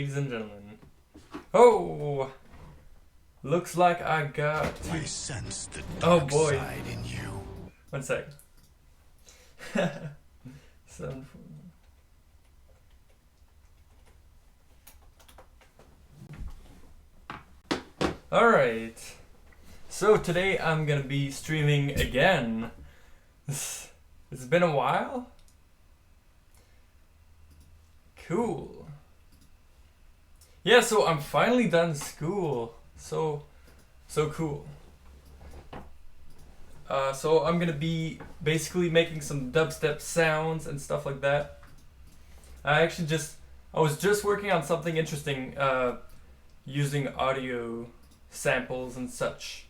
ladies and gentlemen. Oh, looks like I got. I sense the Oh dark boy. side in you. 1 sec. 7. Alright. So today I'm gonna be streaming again. It's been a while. Cool. Yeah, so I'm finally done school. So cool. So I'm gonna be basically making some dubstep sounds and stuff like that. I was just working on something interesting, using audio samples and such.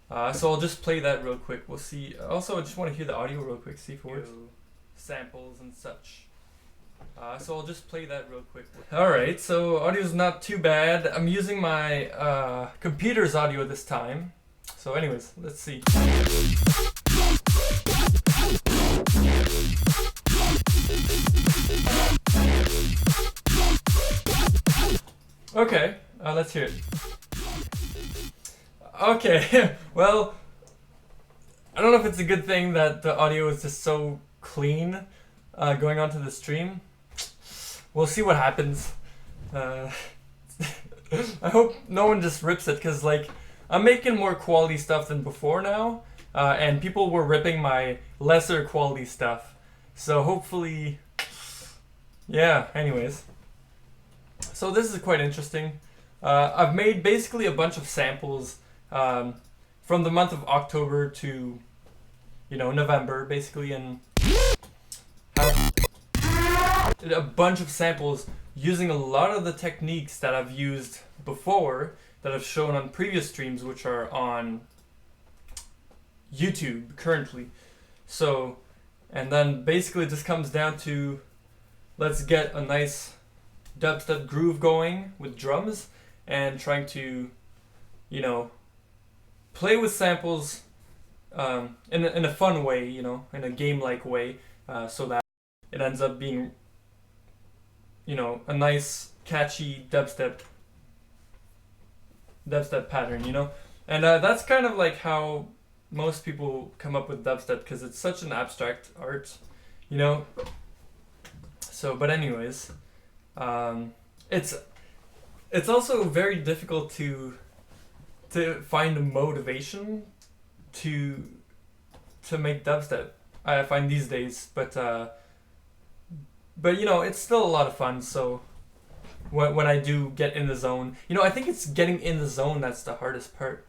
So I'll just play that real quick. We'll see. Also, I just want to hear the audio real quick. See if it works. Samples and such. So I'll just play that real quick. Alright, so audio's not too bad. I'm using my computer's audio this time. So anyways, let's see. Okay, let's hear it. Okay, well, I don't know if it's a good thing that the audio is just so clean going onto the stream. We'll see what happens. I hope no one just rips it, because like I'm making more quality stuff than before now, and people were ripping my lesser quality stuff. So hopefully, yeah, anyways. So this is quite interesting. I've made basically a bunch of samples from the month of October to, November, basically, and a bunch of samples using a lot of the techniques that I've used before, that I've shown on previous streams, which are on YouTube currently. So, and then basically it just comes down to, let's get a nice dubstep groove going with drums and trying to, play with samples in a fun way, in a game-like way, so that it ends up being, a nice, catchy dubstep pattern, and that's kind of like how most people come up with dubstep, because it's such an abstract art, So, but anyways, it's also very difficult to find a motivation to make dubstep, I find these days, but it's still a lot of fun. So when I do get in the zone, I think it's getting in the zone that's the hardest part.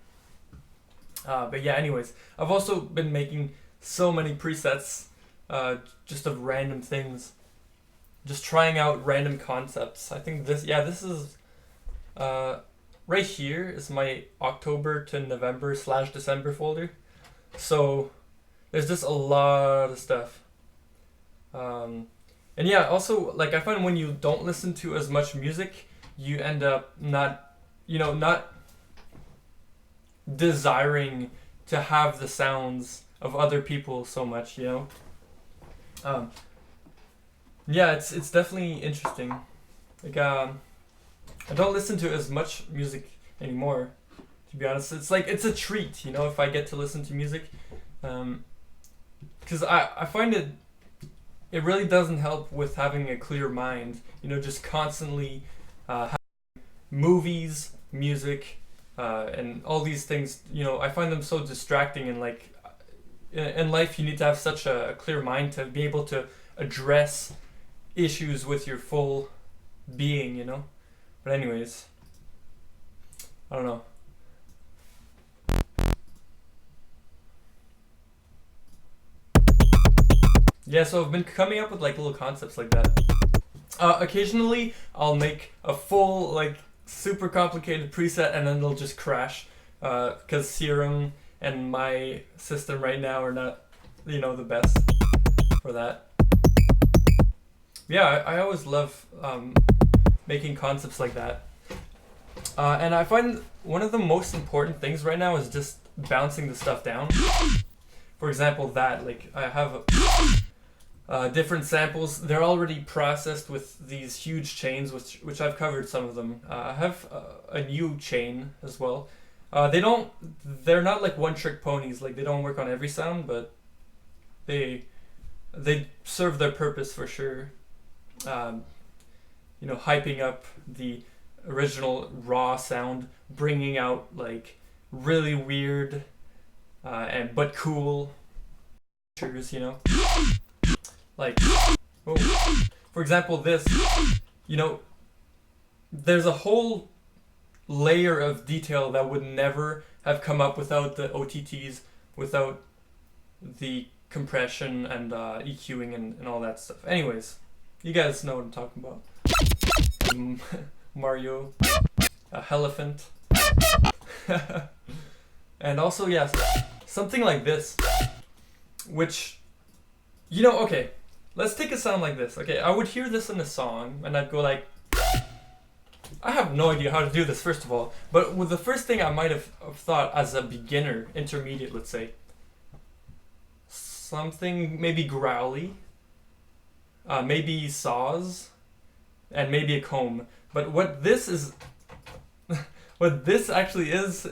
But yeah, anyways, I've also been making so many presets, just of random things, just trying out random concepts. I think this is right here is my October to November / December folder. So there's just a lot of stuff. And yeah, also, like, I find when you don't listen to as much music, you end up not desiring to have the sounds of other people so much, Yeah, it's definitely interesting. Like, I don't listen to as much music anymore, to be honest. It's like, it's a treat, if I get to listen to music. Because I find it really doesn't help with having a clear mind, just constantly having movies, music, and all these things, I find them so distracting, and like in life you need to have such a clear mind to be able to address issues with your full being, But anyways, I don't know. Yeah, so I've been coming up with like little concepts like that. Occasionally, I'll make a full, like, super complicated preset and then they'll just crash, because Serum and my system right now are not, the best for that. Yeah, I always love making concepts like that. And I find one of the most important things right now is just bouncing the stuff down. For example, that, like, I have different samples. They're already processed with these huge chains, which I've covered some of them. I have a new chain as well. They're not like one-trick ponies. Like they don't work on every sound, but they serve their purpose for sure. Hyping up the original raw sound, bringing out like really weird but cool features, like, oh, for example, this, there's a whole layer of detail that would never have come up without the OTTs, without the compression and EQing and all that stuff. Anyways, you guys know what I'm talking about. Mario, a elephant, and also yes, something like this, which, okay, let's take a sound like this. Okay, I would hear this in a song and I'd go like, I have no idea how to do this, first of all, but with the first thing I might have thought as a beginner, intermediate, let's say, something maybe growly, maybe saws, and maybe a comb. But what this is, what this actually is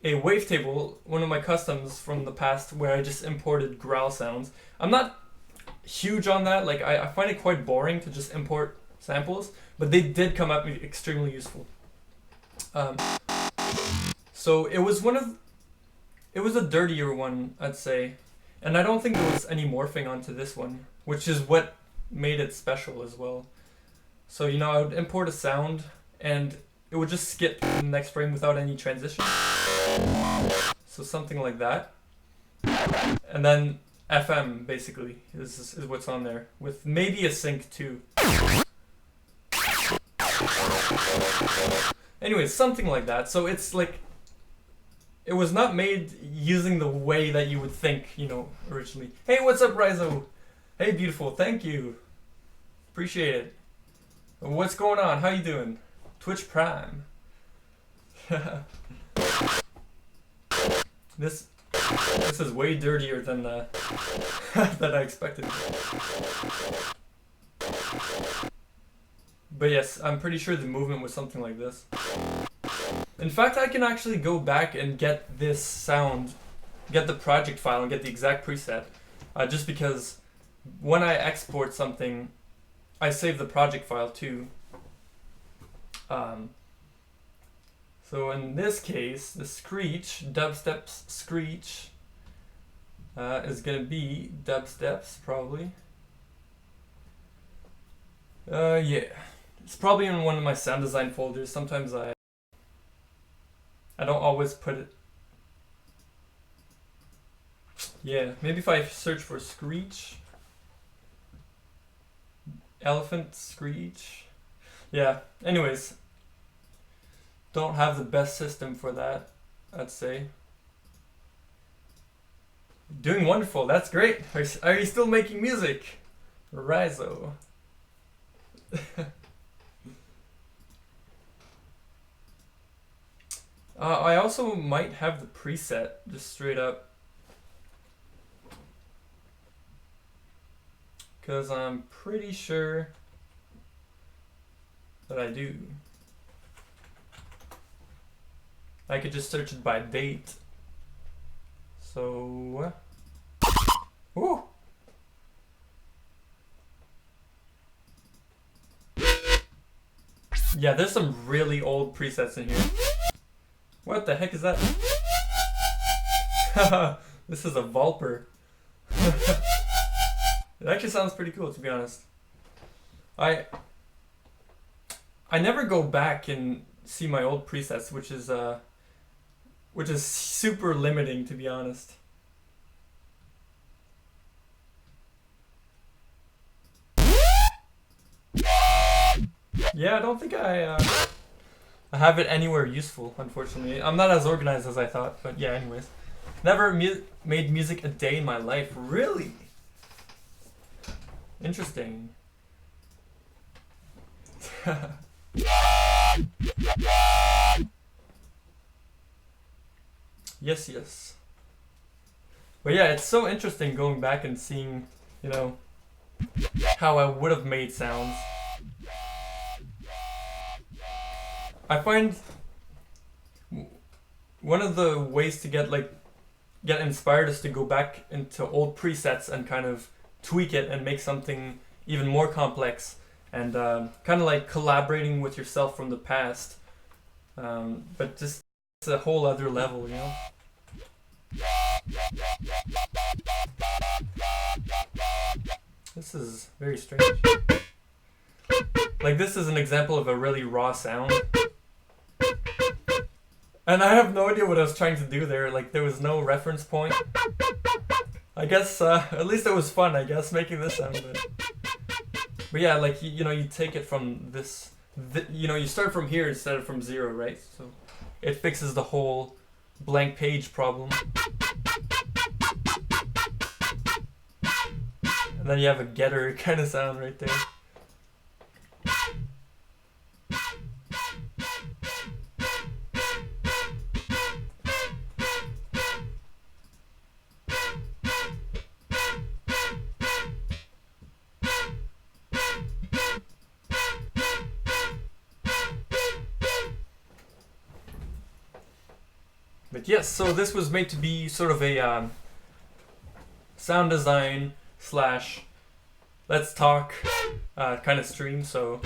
a wavetable, one of my customs from the past where I just imported growl sounds. I'm not huge on that, like I find it quite boring to just import samples, but they did come up extremely useful. So it was a dirtier one, I'd say, and I don't think there was any morphing onto this one, which is what made it special as well. So I would import a sound and it would just skip to the next frame without any transition. So something like that. And then FM basically is what's on there, with maybe a sync too. Anyways, something like that. So it's like, it was not made using the way that you would think, originally. Hey, what's up, Rizo? Hey, beautiful, thank you. Appreciate it. What's going on? How you doing? Twitch Prime. This is way dirtier than than I expected. But yes, I'm pretty sure the movement was something like this. In fact, I can actually go back and get this sound, get the project file and get the exact preset, just because when I export something, I save the project file too. So in this case, the screech, Dubstep's screech, is gonna be Dubstep's probably. Yeah, it's probably in one of my sound design folders. Sometimes I don't always put it. Yeah, maybe if I search for screech, elephant screech. Yeah, anyways, don't have the best system for that, I'd say. Doing wonderful, that's great. Are you still making music? Rizo. I also might have the preset, just straight up. Because I'm pretty sure that I do. I could just search it by date. So, woo! Yeah, there's some really old presets in here. What the heck is that? This is a Vulper. It actually sounds pretty cool, to be honest. I never go back and see my old presets, which is super limiting, to be honest. Yeah, I don't think I have it anywhere useful, unfortunately. I'm not as organized as I thought, but yeah, anyways. Never made music a day in my life. Really? Interesting. Yes, yes. But yeah, it's so interesting going back and seeing, you know, how I would have made sounds. I find one of the ways to get inspired is to go back into old presets and kind of tweak it and make something even more complex, and kind of like collaborating with yourself from the past, but just it's a whole other level, you know. This is very strange. Like, this is an example of a really raw sound. And I have no idea what I was trying to do there. Like, there was no reference point. I guess, at least it was fun, I guess, making this sound. But yeah, like, you know, you take it from this, you know, you start from here instead of from 0, right? So it fixes the whole blank page problem. And then you have a getter kind of sound right there. But yes, so this was made to be sort of a sound design slash let's talk kind of stream. So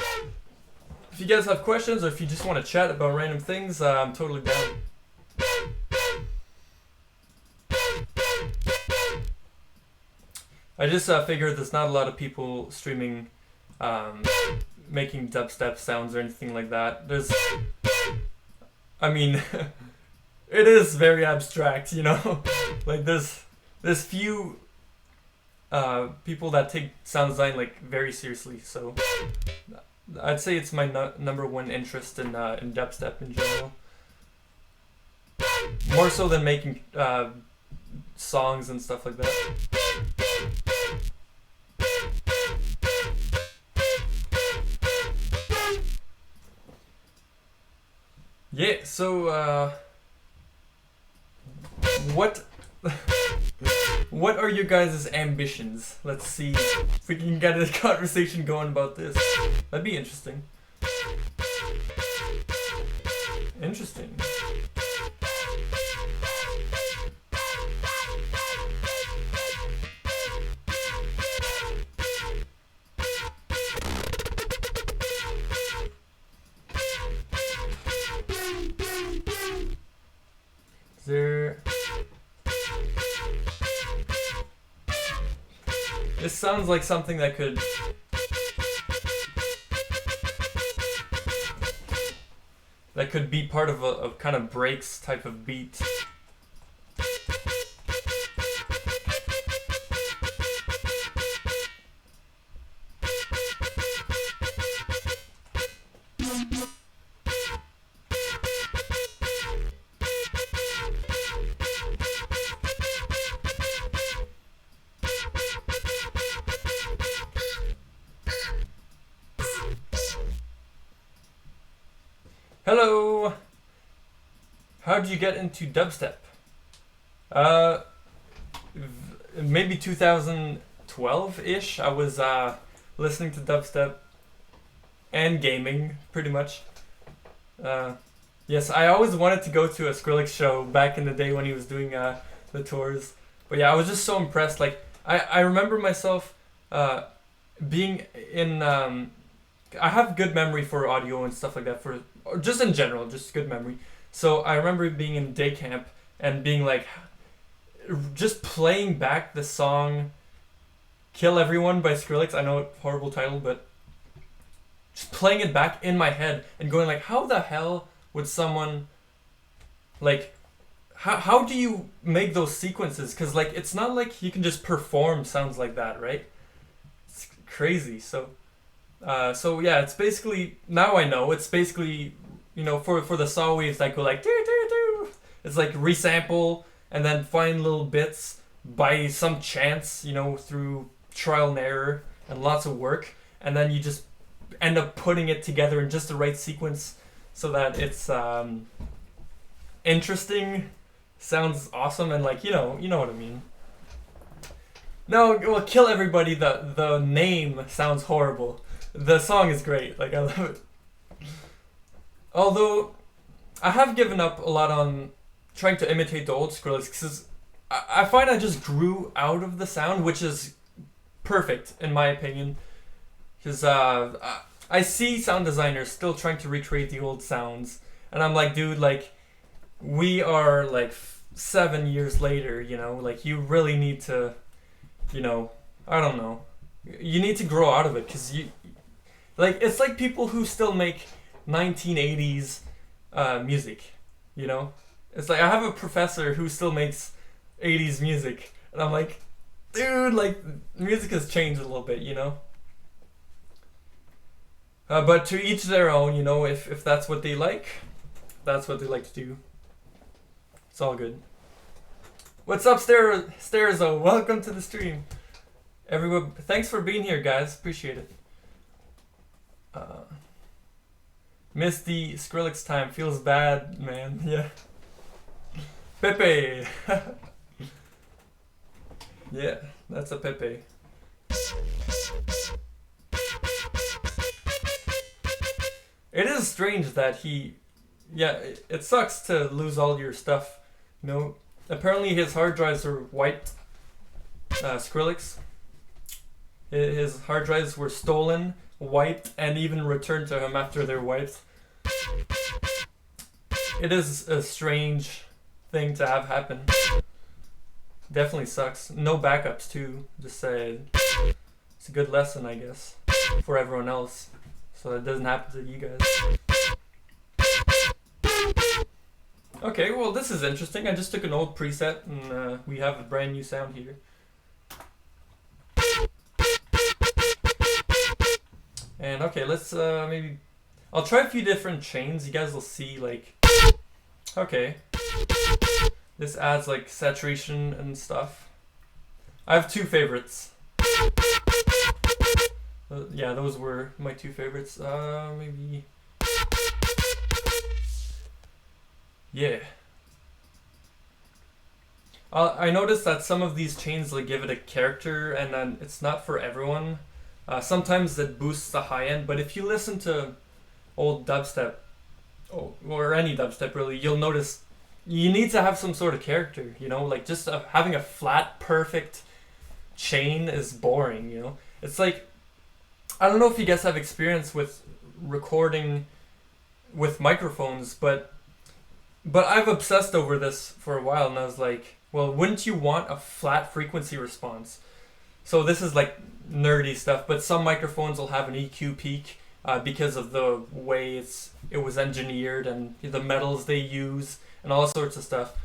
if you guys have questions or if you just want to chat about random things, I'm totally down. I just figured there's not a lot of people streaming making dubstep sounds or anything like that. I mean, it is very abstract, you know? Like, there's few people that take sound design like very seriously, so I'd say it's my number one interest in dubstep in general. More so than making songs and stuff like that. Yeah, so what are your guys' ambitions? Let's see if we can get a conversation going about this. That'd be interesting. Interesting. This sounds like something that could be part of a kind of breaks type of beat. Hello! How did you get into dubstep? Maybe 2012-ish. I was listening to dubstep and gaming, pretty much. Yes, I always wanted to go to a Skrillex show back in the day when he was doing the tours. But yeah, I was just so impressed. Like, I remember myself being in... I have good memory for audio and stuff like that, or just in general, just good memory. So I remember being in day camp and being like, just playing back the song Kill Everyone by Skrillex. I know, horrible title, but just playing it back in my head and going like, how the hell would someone, like, how do you make those sequences? Because like, it's not like you can just perform sounds like that, right? It's crazy. So yeah, it's basically, now I know, it's basically, you know, for the saw waves that go like doo doo doo, it's like resample and then find little bits by some chance, you know, through trial and error and lots of work, and then you just end up putting it together in just the right sequence so that it's interesting, sounds awesome, and like, you know what I mean. No, well, Kill Everybody, the name sounds horrible. The song is great. Like, I love it. Although, I have given up a lot on trying to imitate the old Skrillex, because I find I just grew out of the sound, which is perfect, in my opinion. Because I see sound designers still trying to recreate the old sounds. And I'm like, dude, like, we are, like, 7 years later, you know? Like, you really need to, you know, I don't know. You need to grow out of it, because you... Like, it's like people who still make 1980s music, you know? It's like, I have a professor who still makes 80s music, and I'm like, dude, like, music has changed a little bit, you know? But to each their own, you know, if that's what they like, that's what they like to do. It's all good. What's up, Stairs-O? Welcome to the stream. Everyone, thanks for being here, guys. Appreciate it. Missed the Skrillex time. Feels bad, man. Yeah. Pepe. Yeah, that's a Pepe. It is strange that he... Yeah, it sucks to lose all your stuff. You know, apparently his hard drives are wiped. Skrillex. His hard drives were stolen, wiped, and even returned to him after they're wiped. It is a strange thing to have happen. Definitely sucks. No backups too. Just say it's a good lesson, I guess, for everyone else, so that doesn't happen to you guys. Okay, well, this is interesting. I just took an old preset and we have a brand new sound here. And okay, let's maybe... I'll try a few different chains. You guys will see, like... Okay. This adds, like, saturation and stuff. I have two favorites. Yeah, those were my two favorites. Maybe... Yeah. I noticed that some of these chains like give it a character, and then it's not for everyone. Sometimes it boosts the high end, but if you listen to old dubstep, or any dubstep really, you'll notice you need to have some sort of character, you know? Like just having a flat, perfect chain is boring, you know? It's like, I don't know if you guys have experience with recording with microphones, but I've obsessed over this for a while, and I was like, well, wouldn't you want a flat frequency response? So this is like nerdy stuff, but some microphones will have an EQ peak because of the way it was engineered and the metals they use and all sorts of stuff.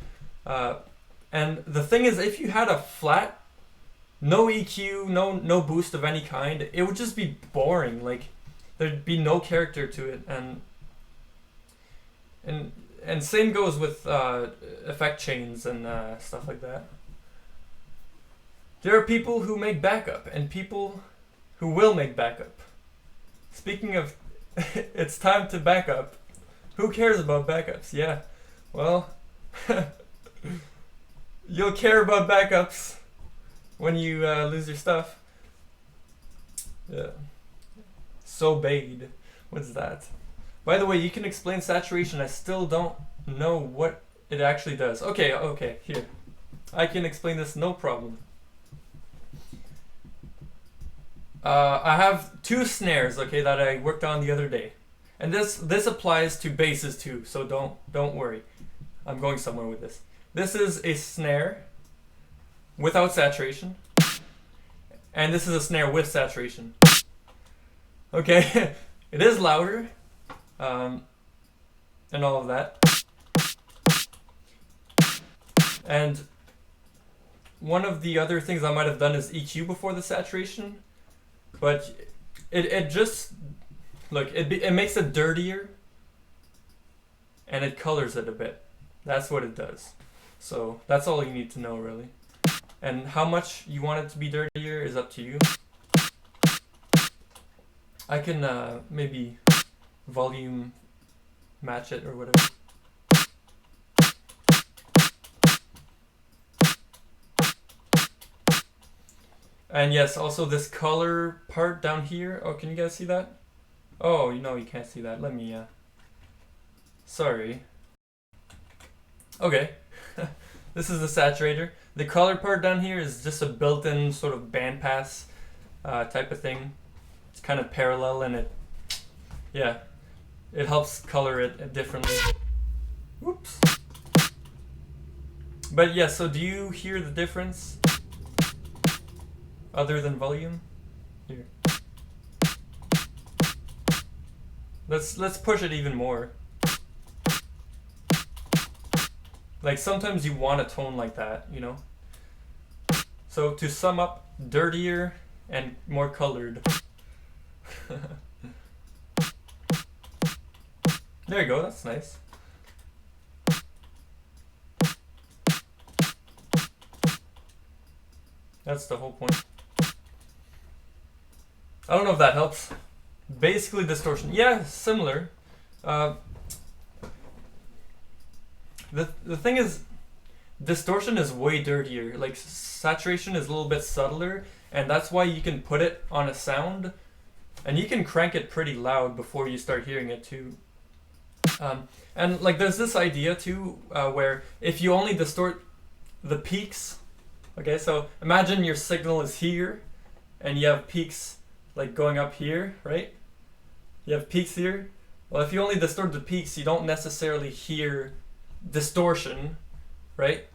And the thing is, if you had a flat, no EQ, no boost of any kind, it would just be boring. Like there'd be no character to it, and same goes with effect chains and stuff like that. There are people who make backup and people who will make backup. Speaking of, it's time to backup. Who cares about backups? Yeah, well, you'll care about backups when you lose your stuff. Yeah. So bade. What's that? By the way, you can explain saturation. I still don't know what it actually does. Okay, here. I can explain this, no problem. I have two snares, okay, that I worked on the other day. And this applies to basses too, so don't worry. I'm going somewhere with this. This is a snare without saturation. And this is a snare with saturation. Okay, it is louder. And all of that. And one of the other things I might have done is EQ before the saturation, but it just, look, it makes it dirtier and it colors it a bit. That's what it does. So that's all you need to know, really. And how much you want it to be dirtier is up to you. I can maybe volume match it or whatever. And yes, also this color part down here. Oh, can you guys see that? Oh, you know you can't see that. Let me, sorry. Okay. This is the saturator. The color part down here is just a built-in sort of bandpass type of thing. It's kind of parallel and yeah, it helps color it differently. Whoops. But yeah, so do you hear the difference other than volume? Here. Let's push it even more. Like sometimes you want a tone like that, you know? So to sum up, dirtier and more colored. There you go, that's nice. That's the whole point. I don't know if that helps. Basically distortion. Yeah, similar. The thing is, distortion is way dirtier. Like saturation is a little bit subtler, and that's why you can put it on a sound, and you can crank it pretty loud before you start hearing it too. And like there's this idea too, where if you only distort the peaks, okay, so imagine your signal is here, and you have peaks like going up here, right? You have peaks here. Well, if you only distort the peaks, you don't necessarily hear distortion, right?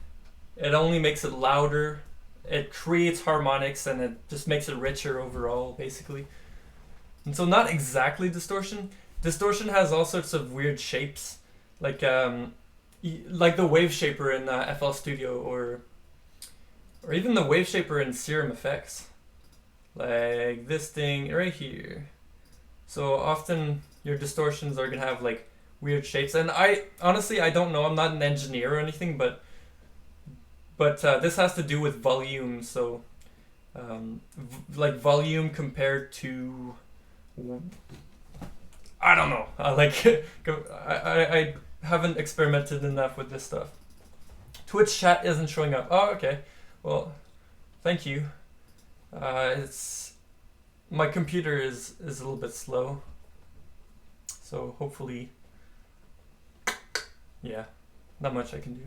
It only makes it louder. It creates harmonics and it just makes it richer overall, basically. And so not exactly distortion. Distortion has all sorts of weird shapes, like the wave shaper in FL Studio, or even the wave shaper in Serum Effects, like this thing right here. So often your distortions are gonna have like weird shapes, and I honestly don't know. I'm not an engineer or anything, but this has to do with volume. So like volume compared to, I don't know. I haven't experimented enough with this stuff. Twitch chat isn't showing up. Oh, okay. Well, thank you. It's my computer is a little bit slow, so hopefully, yeah, not much I can do.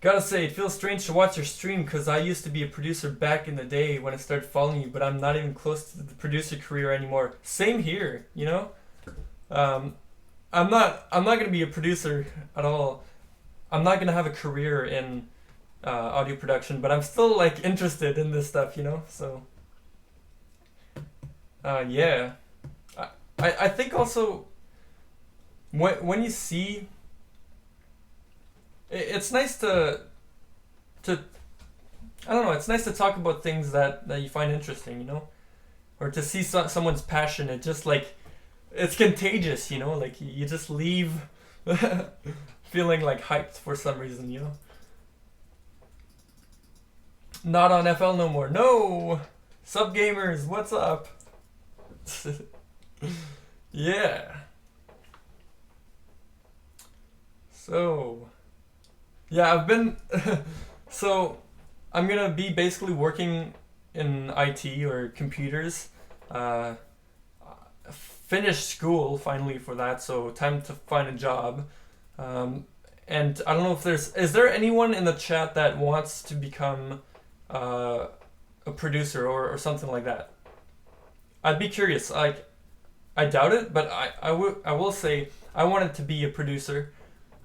Gotta say, it feels strange to watch your stream because I used to be a producer back in the day when I started following you, but I'm not even close to the producer career anymore. Same here, you know. I'm not gonna be a producer at all. I'm not gonna have a career in audio production, but I'm still like interested in this stuff, you know. So yeah, I think also when you see, it's nice to I don't know, it's nice to talk about things that you find interesting, you know, or to see someone's passion. It just like, it's contagious, you know, like you just leave feeling like hyped for some reason, you know. Not on FL no more. No! Sup gamers, what's up? Yeah. So, yeah, I've been so I'm gonna be basically working in IT or computers. Finished school finally for that, so time to find a job. And I don't know if is there anyone in the chat that wants to become a producer or something like that? I'd be curious. Like, I doubt it, but I will say I wanted to be a producer,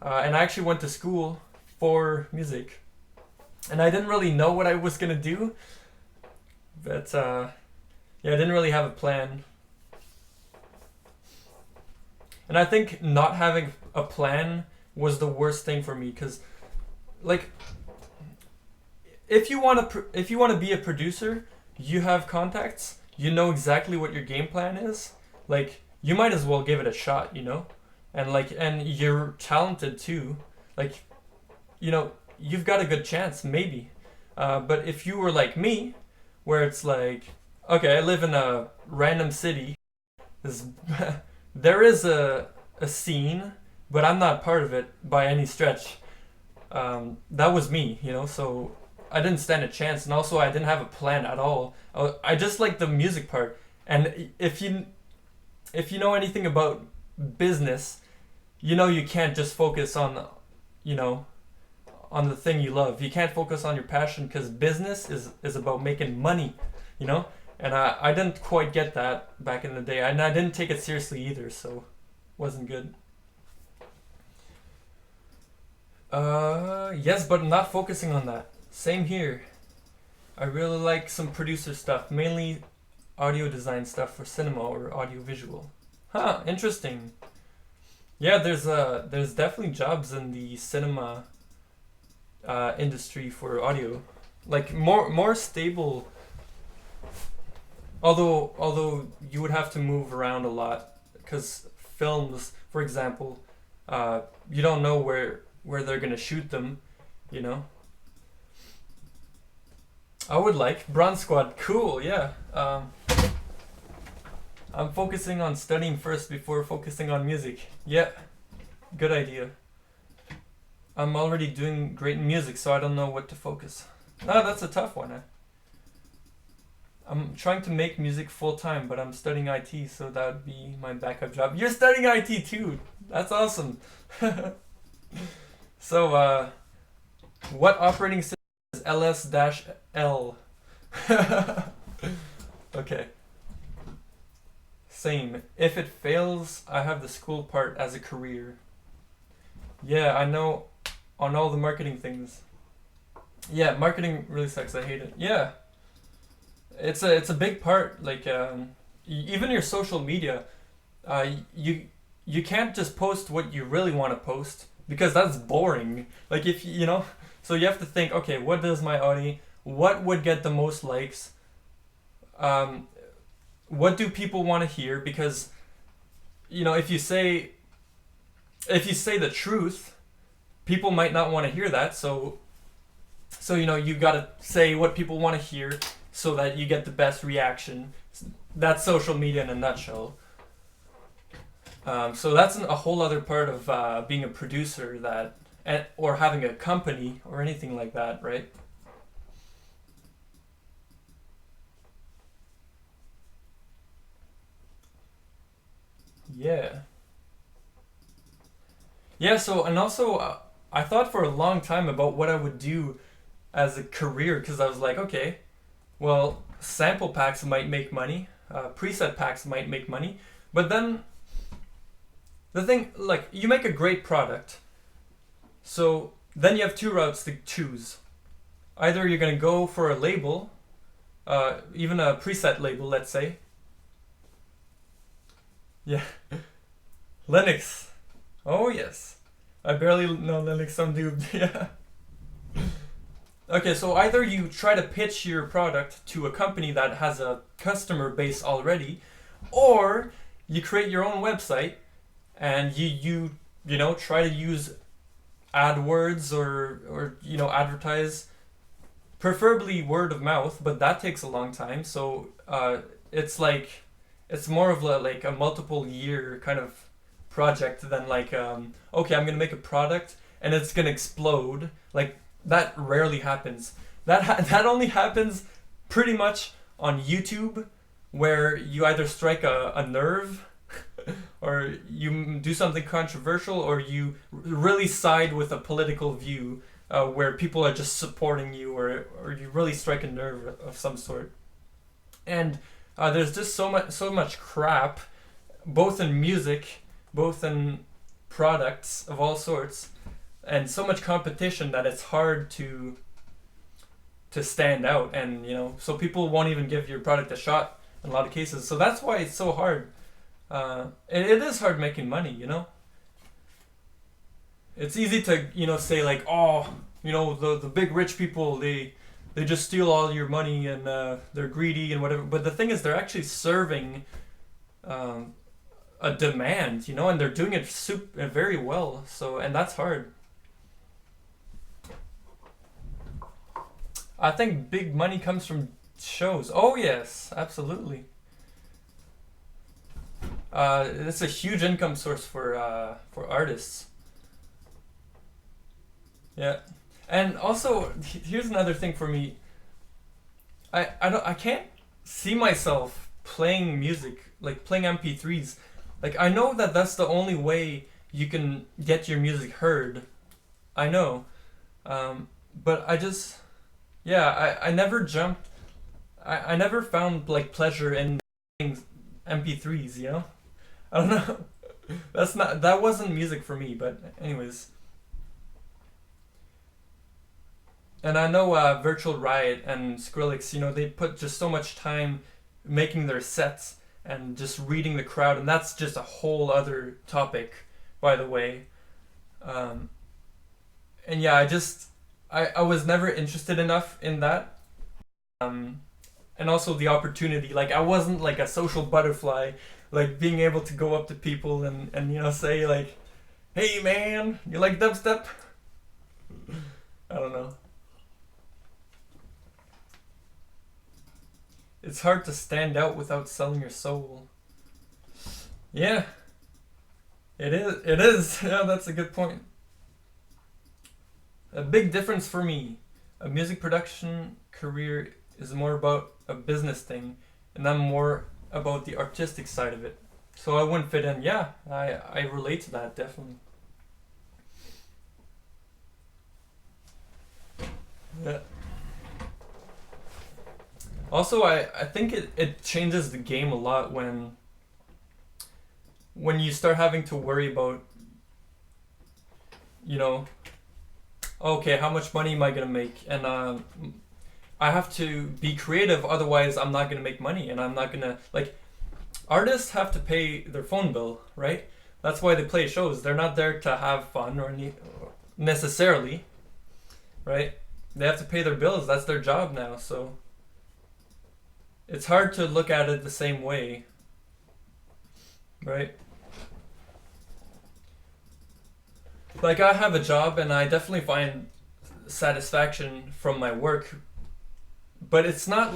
and I actually went to school for music, and I didn't really know what I was gonna do, but yeah, I didn't really have a plan. And I think not having a plan was the worst thing for me, because like if you want to be a producer, you have contacts, you know exactly what your game plan is, like you might as well give it a shot, you know. And you're talented too, like, you know, you've got a good chance maybe. But if you were like me, where it's like, okay, I live in a random city, there is a scene, but I'm not part of it by any stretch. That was me, you know. So I didn't stand a chance, and also I didn't have a plan at all. I just like the music part. And if you know anything about business, you know you can't just focus on, you know, on the thing you love. You can't focus on your passion because business is about making money, you know? And I didn't quite get that back in the day. And I didn't take it seriously either, so wasn't good. Yes, but not focusing on that. Same here. I really like some producer stuff, mainly audio design stuff for cinema or audio visual. Huh, interesting. Yeah, there's definitely jobs in the cinema industry for audio, like more stable. Although you would have to move around a lot, because films, for example, you don't know where they're gonna shoot them, you know. I would like Bronze Squad. Cool, yeah. I'm focusing on studying first before focusing on music. Yeah, good idea. I'm already doing great in music, so I don't know what to focus. Ah, that's a tough one. I'm trying to make music full time, but I'm studying IT, so that would be my backup job. You're studying IT too. That's awesome. So, what operating system is ls-l? Okay. Same. If it fails, I have the school part as a career. Yeah, I know on all the marketing things. Yeah, marketing really sucks. I hate it. Yeah. It's a big part. Like even your social media, you can't just post what you really want to post because that's boring. Like if you know, so you have to think. Okay, what does my audience? What would get the most likes? Um, what do people want to hear? Because you know, if you say the truth, people might not want to hear that. So you know, you gotta say what people want to hear so that you get the best reaction. That's social media in a nutshell. So that's a whole other part of being a producer or having a company or anything like that, right? Yeah. Yeah, so, and also, I thought for a long time about what I would do as a career because I was like, okay, well, sample packs might make money, preset packs might make money, but then the thing, like, you make a great product, so then you have two routes to choose. Either you're gonna go for a label, even a preset label, let's say. Yeah, Linux. Oh yes, I barely know Linux. Some dude. Yeah. Okay, so either you try to pitch your product to a company that has a customer base already, or you create your own website and you know try to use AdWords or you know advertise, preferably word of mouth, but that takes a long time. So it's like it's more of like a multiple year kind of project than like okay, I'm gonna make a product and it's gonna explode. Like that rarely happens. That only happens pretty much on YouTube, where you either strike a nerve, or you do something controversial, or you really side with a political view, where people are just supporting you, or you really strike a nerve of some sort. And there's just so much crap, both in music, both in products of all sorts, and so much competition that it's hard to stand out. And you know, so people won't even give your product a shot in a lot of cases. So that's why it's so hard. It is hard making money. You know, it's easy to say like, oh, the big rich people, they just steal all your money, and they're greedy and whatever. But the thing is, they're actually serving um, a demand, and they're doing it very well. So, and that's hard. I think big money comes from shows. Oh yes, absolutely. It's a huge income source for artists. Yeah, And also, here's another thing for me. I can't see myself playing music, like playing MP3s. Like I know that that's the only way you can get your music heard. I know, but I just yeah I never jumped. I never found like pleasure in playing MP3s. You know, I don't know. That wasn't music for me. But anyways, and I know Virtual Riot and Skrillex, you know, they put just so much time making their sets and just reading the crowd, and that's just a whole other topic, by the way. Um, and yeah, I was never interested enough in that. Um, and also the opportunity, like I wasn't like a social butterfly, like being able to go up to people and you know say like, hey man, you like dubstep? I don't know. It's hard to stand out without selling your soul. Yeah, it is. It is. Yeah, that's a good point. A big difference for me. A music production career is more about a business thing, and I'm more about the artistic side of it. So I wouldn't fit in. Yeah, I relate to that definitely. Yeah. Also, I think it changes the game a lot when you start having to worry about, you know, okay, how much money am I gonna make? And I have to be creative, otherwise I'm not gonna make money, and I'm not gonna like artists have to pay their phone bill, right? That's why they play shows. They're not there to have fun or necessarily, right? They have to pay their bills. That's their job now. So it's hard to look at it the same way, right? Like I have a job and I definitely find satisfaction from my work, but it's not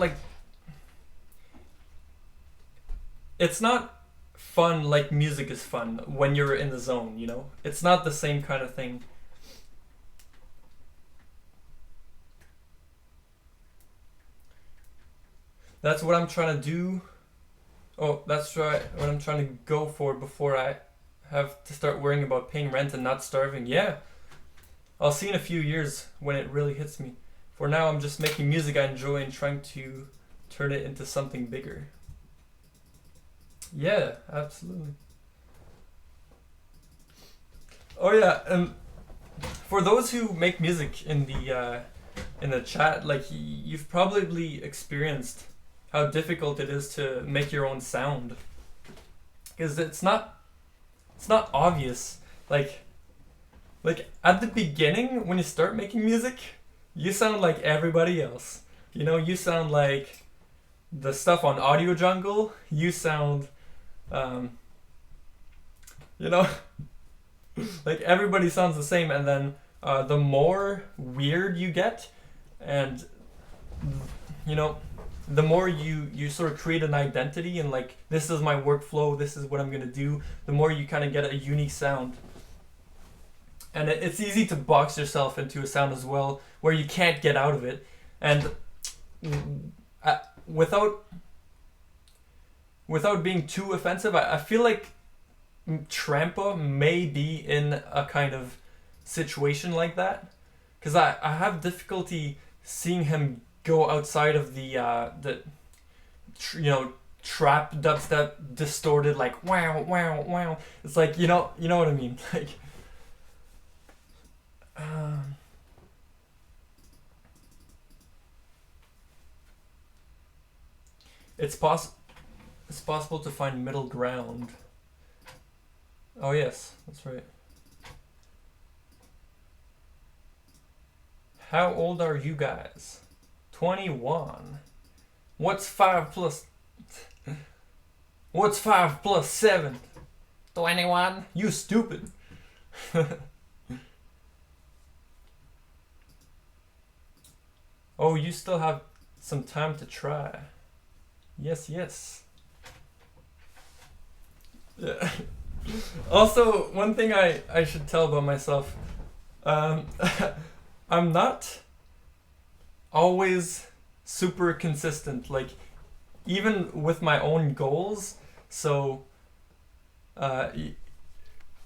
fun like music is fun when you're in the zone, you know? It's not the same kind of thing. That's what I'm trying to do. Oh, that's right. What I'm trying to go for before I have to start worrying about paying rent and not starving. Yeah, I'll see in a few years when it really hits me. For now, I'm just making music I enjoy and trying to turn it into something bigger. Yeah, absolutely. Oh yeah, and for those who make music in the chat, like you've probably experienced how difficult it is to make your own sound because it's not obvious. Like at the beginning when you start making music, you sound like everybody else. You know, you sound like the stuff on Audio Jungle. You sound, um, you know, like everybody sounds the same, and then the more weird you get, and you know, the more you sort of create an identity and like this is my workflow, this is what I'm gonna do. The more you kind of get a unique sound, and it's easy to box yourself into a sound as well, where you can't get out of it, and without being too offensive, I feel like Trampa may be in a kind of situation like that, because I have difficulty seeing him go outside of you know, trap dubstep distorted like wow wow wow. It's like you know what I mean. Like um, it's it's possible to find middle ground. Oh yes, that's right. How old are you guys? 21. What's 5 plus What's 5 plus 7? 21. You stupid. Oh, you still have some time to try. Yes, yes. Yeah. Also, one thing I should tell about myself. Um, I'm not always super consistent. Like even with my own goals. So, uh, I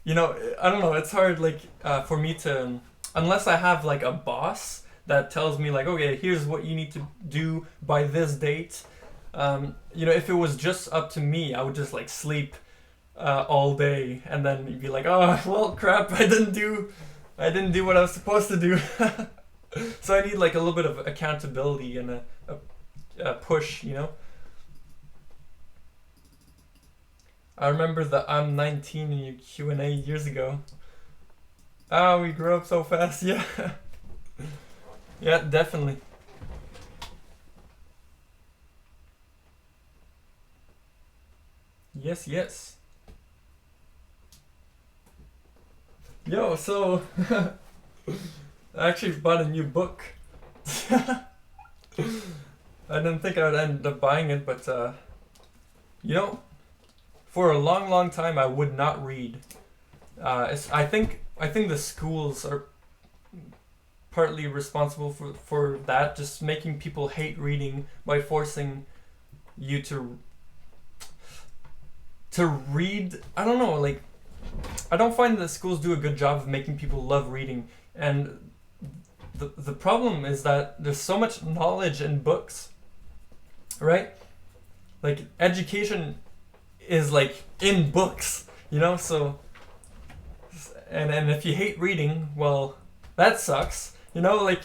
don't know. It's hard, like, for me to, unless I have like a boss that tells me like, okay, here's what you need to do by this date. If it was just up to me, I would just like sleep all day, and then you'd be like, oh well, crap, I didn't do what I was supposed to do. So I need like a little bit of accountability and a push. I remember the I'm 19 in your Q&A years ago. Ah, we grew up so fast. Yeah. Yeah, definitely. Yes, yes. Yo, so I actually bought a new book. I didn't think I would end up buying it, but you know, for a long, long time I would not read. I think the schools are partly responsible for that, just making people hate reading by forcing you to read. I don't know, like I don't find that schools do a good job of making people love reading, and the problem is that there's so much knowledge in books, right? Like education is like in books, so and if you hate reading, well, that sucks. Like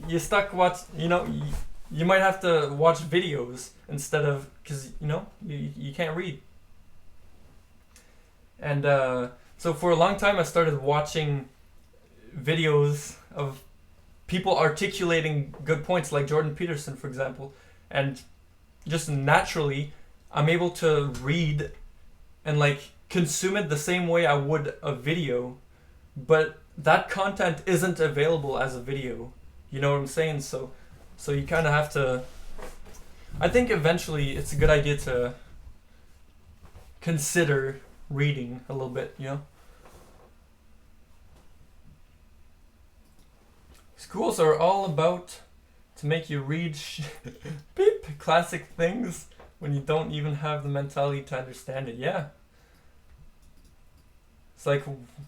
you stuck watch. You might have to watch videos instead of, because you can't read. And so for a long time I started watching videos of people articulating good points, like Jordan Peterson, for example, and just naturally I'm able to read and like consume it the same way I would a video, but that content isn't available as a video. You know what I'm saying? So you kind of have to. I think eventually it's a good idea to consider reading a little bit. Schools are all about to make you read beep classic things when you don't even have the mentality to understand it. Yeah. It's like,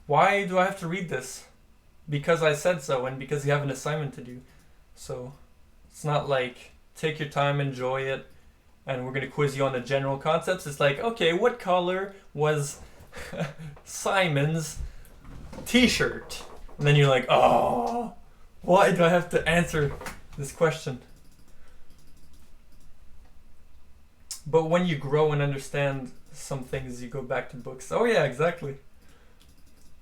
why do I have to read this? Because I said so, and because you have an assignment to do. So it's not like take your time, enjoy it, and we're gonna quiz you on the general concepts. It's like, okay, what color was Simon's t-shirt? And then you're like, oh, why do I have to answer this question? But when you grow and understand some things, you go back to books. Oh yeah, exactly.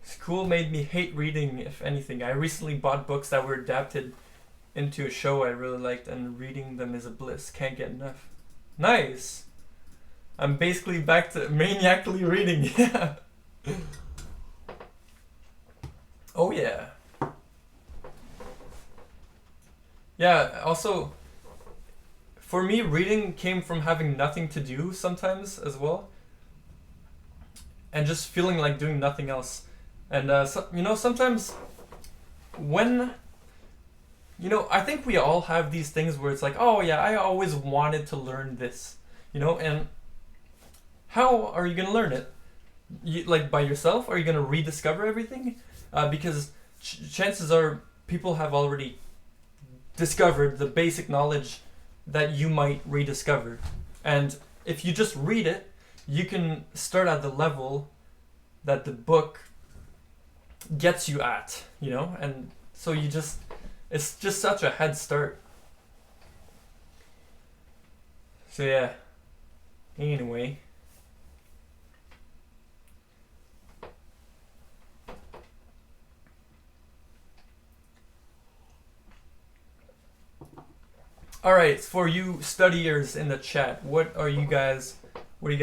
School made me hate reading, if anything. I recently bought books that were adapted into a show I really liked, and reading them is a bliss. Can't get enough. Nice! I'm basically back to maniacally reading. Yeah. Oh yeah. Yeah, also, for me, reading came from having nothing to do sometimes as well, and just feeling like doing nothing else. And sometimes when I think we all have these things where it's like, oh yeah, I always wanted to learn this, and how are you gonna learn it? Like by yourself? Are you gonna rediscover everything? Because chances are people have already discovered the basic knowledge that you might rediscover, and if you just read it, you can start at the level that the book gets you at, and so it's just such a head start. So yeah, anyway. All right, for you studiers in the chat, what are you guys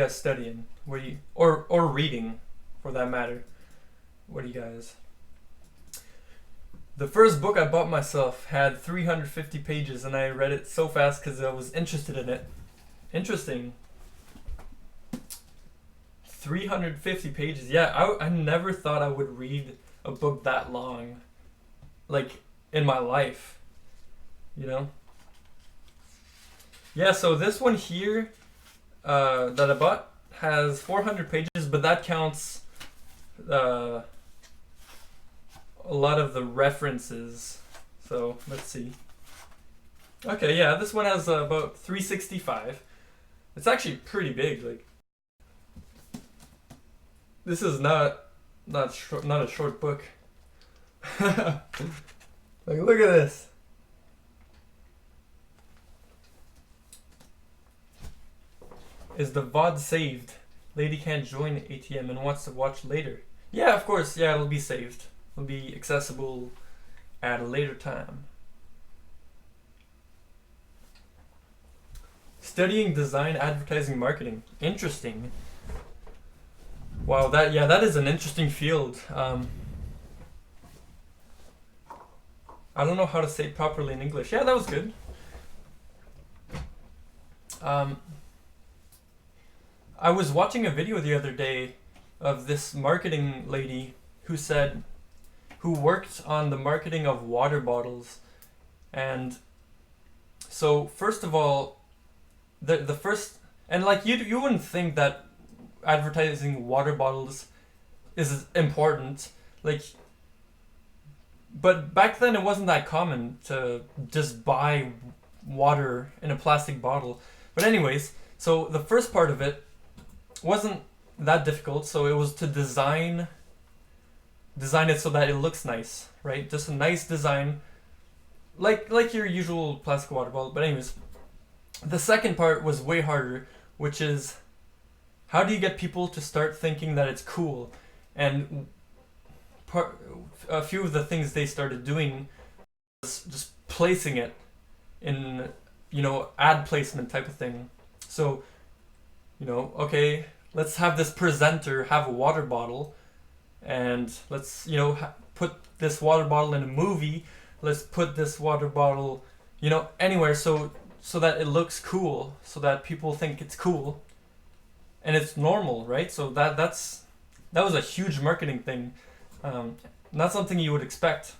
studying? What are you or reading, for that matter? What are you guys? The first book I bought myself had 350 pages, and I read it so fast because I was interested in it. Interesting. 350 pages. Yeah, I never thought I would read a book that long. Like, in my life, you know. Yeah, so this one here that I bought has 400 pages, but that counts a lot of the references. So let's see. Okay, yeah, this one has about 365. It's actually pretty big. Like, this is not a short book. Like, look at this. Is the VOD saved? Lady can't join ATM and wants to watch later. Yeah, of course. Yeah, it'll be saved. It'll be accessible at a later time. Studying design, advertising, marketing. Interesting. Wow, that is an interesting field. I don't know how to say it properly in English. Yeah, that was good. I was watching a video the other day of this marketing lady who worked on the marketing of water bottles. And so first of all, the first, and like you wouldn't think that advertising water bottles is important, like, but back then it wasn't that common to just buy water in a plastic bottle. But anyways, so the first part of it wasn't that difficult. So it was to design it so that it looks nice, right? Just a nice design, like your usual plastic water bottle. But anyways, the second part was way harder, which is how do you get people to start thinking that it's cool? And a few of the things they started doing was just placing it in, ad placement type of thing. So, okay, let's have this presenter have a water bottle, and let's, put this water bottle in a movie. Let's put this water bottle, anywhere so that it looks cool, so that people think it's cool, and it's normal, right? So that was a huge marketing thing. Not something you would expect.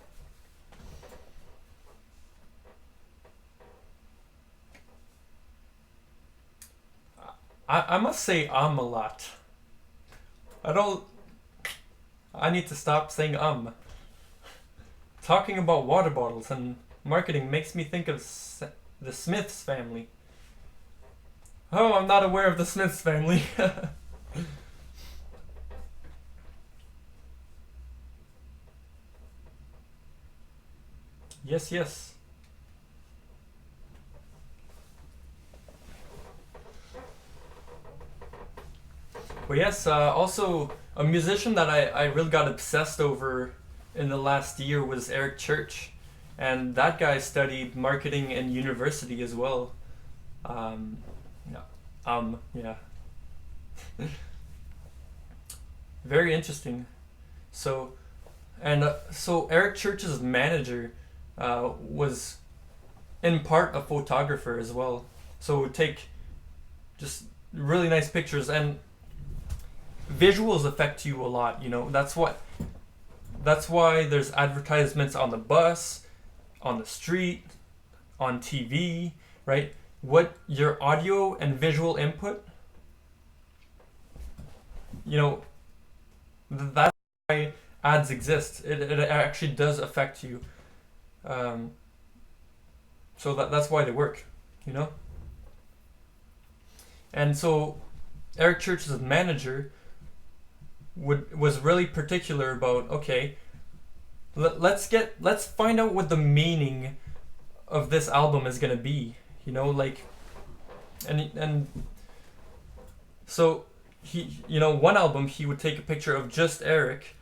I must say a lot. I need to stop saying Talking about water bottles and marketing makes me think of the Smiths family. Oh, I'm not aware of the Smiths family. Yes. But yes, also a musician that I really got obsessed over in the last year was Eric Church. And that guy studied marketing in university as well. Yeah. Very interesting. So Eric Church's manager was in part a photographer as well. So would take just really nice pictures, and visuals affect you a lot. That's why there's advertisements on the bus, on the street, on TV, right? What your audio and visual input, that's why ads exist. It actually does affect you. So that's why they work, And so Eric Church's manager was really particular about, okay, let's find out what the meaning of this album is gonna be, and so he, one album he would take a picture of just Eric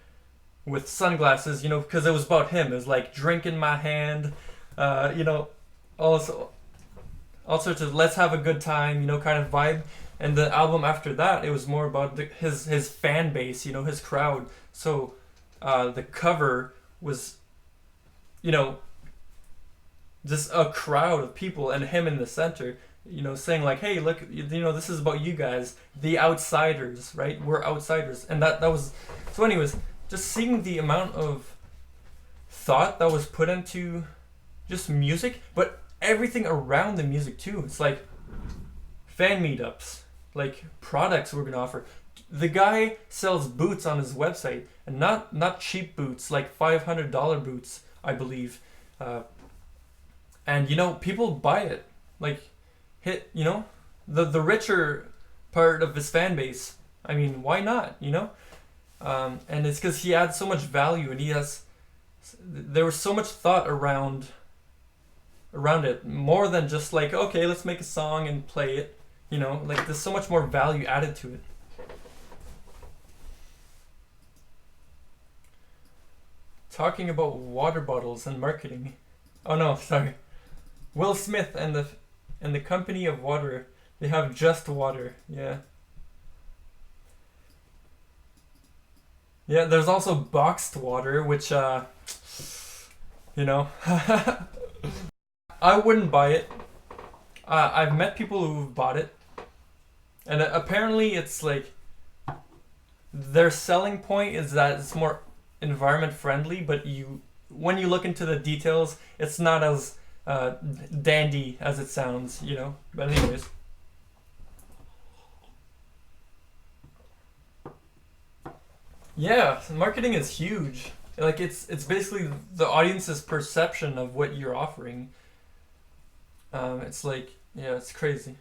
with sunglasses, because it was about him. It was like drink in my hand, all sorts of let's have a good time, kind of vibe. And the album after that, it was more about his fan base, his crowd. So the cover was, just a crowd of people and him in the center, saying like, hey, look, this is about you guys, the outsiders, right? We're outsiders. And that was, so anyways, just seeing the amount of thought that was put into just music, but everything around the music too. It's like fan meetups, like products we're gonna offer. The guy sells boots on his website, and not cheap boots, like $500 boots, I believe. And people buy it. Like, the richer part of his fan base. I mean, why not? And it's because he adds so much value, and there was so much thought around it, more than just like, okay, let's make a song and play it. Like there's so much more value added to it. Talking about water bottles and marketing. Oh no, sorry. Will Smith and the company of water. They have just water. Yeah. Yeah, there's also boxed water, which I wouldn't buy it. I've met people who've bought it, and apparently it's like their selling point is that it's more environment friendly, but when you look into the details, it's not as dandy as it sounds, But anyways. Yeah, marketing is huge. Like it's basically the audience's perception of what you're offering. It's like, yeah, it's crazy.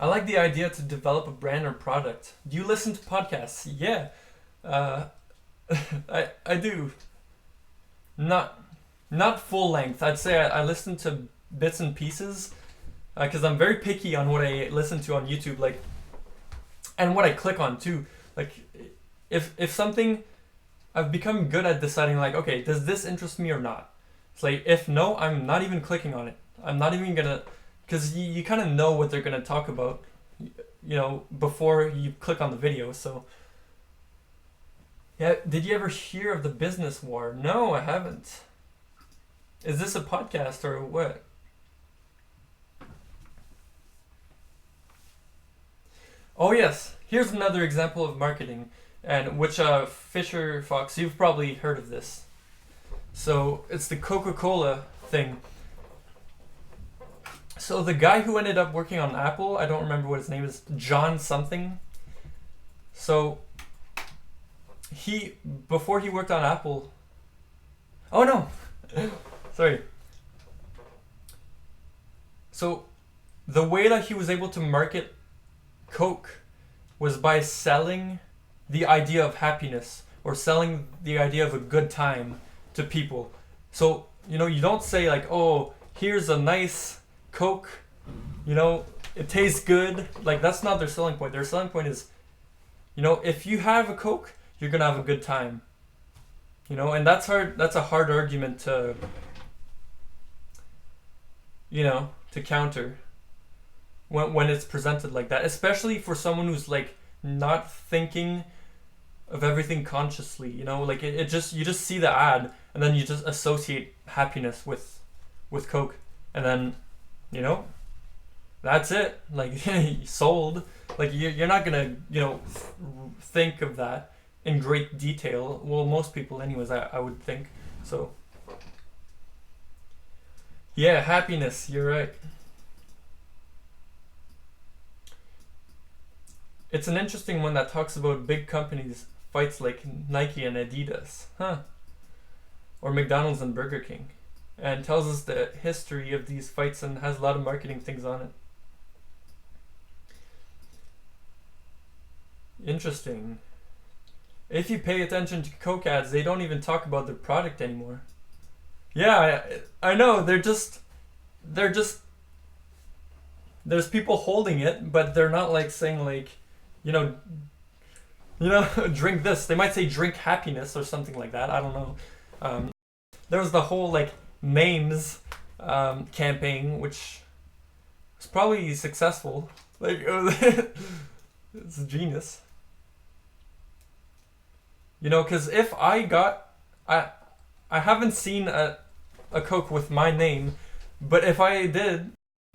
I like the idea to develop a brand or product. Do you listen to podcasts? Yeah. I do. Not full length. I'd say I listen to bits and pieces because I'm very picky on what I listen to on YouTube, like, and what I click on too. Like, if something, I've become good at deciding, like, okay, does this interest me or not? It's like, if no, I'm not even clicking on it. I'm not even gonna, because you kind of know what they're gonna talk about, before you click on the video. So, yeah, did you ever hear of the business war? No, I haven't. Is this a podcast or what? Oh yes, here's another example of marketing, and which Fisher Fox, you've probably heard of this. So it's the Coca-Cola thing. So the guy who ended up working on Apple, I don't remember what his name is, John something. So before he worked on Apple. Oh no, sorry. So the way that he was able to market Coke was by selling the idea of happiness, or selling the idea of a good time to people. So, you don't say like, oh, here's a nice Coke, it tastes good. Like, that's not their selling point. Their selling point is, if you have a Coke, you're gonna have a good time. And that's hard. That's a hard argument to counter when it's presented like that, especially for someone who's like not thinking of everything consciously. Like you just see the ad, and then you just associate happiness with Coke, and then that's it. Like, sold. Like, you're not gonna think of that in great detail. Well, most people anyways, I would think. So yeah, happiness, you're right. It's an interesting one that talks about big companies fights like Nike and Adidas, or McDonald's and Burger King, and tells us the history of these fights and has a lot of marketing things on it. Interesting. If you pay attention to Coke ads, they don't even talk about their product anymore. Yeah, I know. They're just there's people holding it, but they're not like saying like, drink this. They might say drink happiness or something like that. I don't know. There was the whole like memes campaign, which was probably successful. Like, it's genius. Because if I haven't seen a Coke with my name, but if I did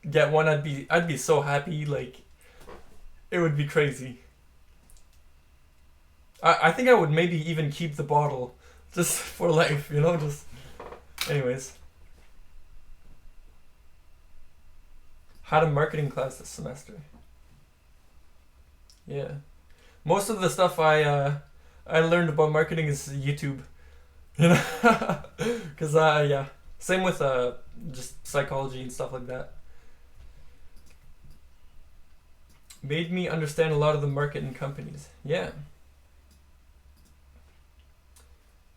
get one, I'd be so happy. Like, it would be crazy. I think I would maybe even keep the bottle. just for life, you know. Just anyways. Had a marketing class this semester. Yeah, most of the stuff I learned about marketing is YouTube, you know, because yeah, same with just psychology and stuff like that. Made me understand a lot of the market and companies. Yeah.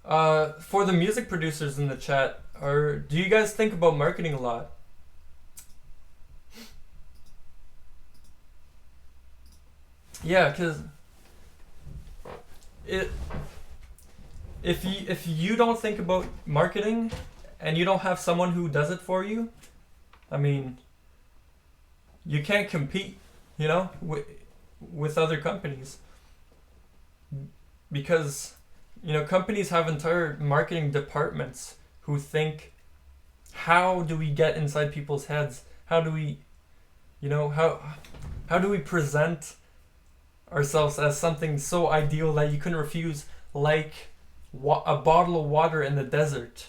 For the music producers in the chat, do you guys think about marketing a lot? Yeah, because it if you don't think about marketing and you don't have someone who does it for you, I mean, you can't compete, you know, with other companies, because you know companies have entire marketing departments who think, how do we get inside people's heads? How do we, you know, how do we present ourselves as something so ideal that you can refuse, like a bottle of water in the desert,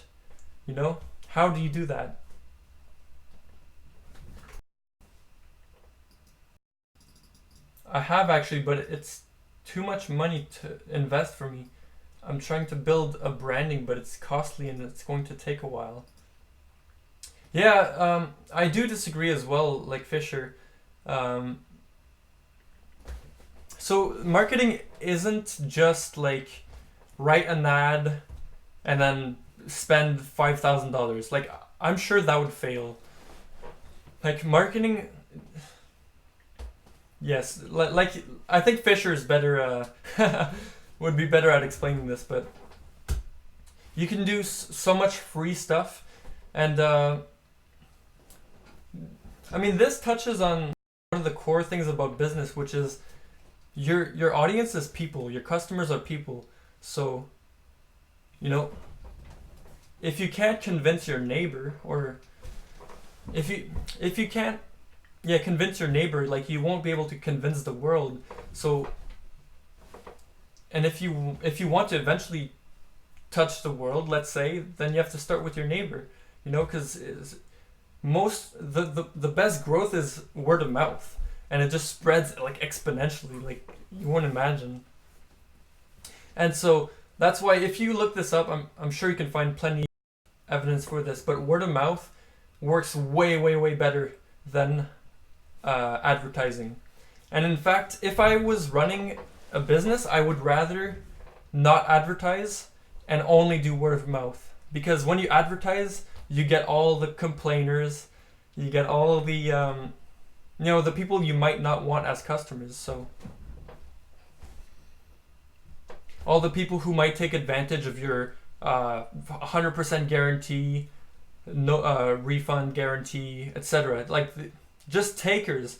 you know? How do you do that? I have actually, but it's too much money to invest for me. I'm trying to build a branding, but it's costly and it's going to take a while. Yeah, I do disagree as well, like Fisher. Um, so marketing isn't just like write an ad and then spend $5,000. Like, I'm sure that would fail. Like marketing, yes. Like I think Fisher is better. Would be better at explaining this, but you can do so much free stuff, and I mean, this touches on one of the core things about business, which is your audience is people, your customers are people. So, you know, if you can't convince your neighbor, or if you can't, yeah, convince your neighbor, like, you won't be able to convince the world. So, and if you want to eventually touch the world, let's say, then you have to start with your neighbor, you know, because the best growth is word of mouth, and it just spreads like exponentially, like you wouldn't imagine. And so that's why, if you look this up, I'm sure you can find plenty of evidence for this, but word of mouth works way better than advertising. And in fact, if I was running a business, I would rather not advertise and only do word of mouth, because when you advertise, you get all the complainers, you get all the you know, the people you might not want as customers. So all the people who might take advantage of your 100% guarantee, no refund guarantee, etc. Like, just takers.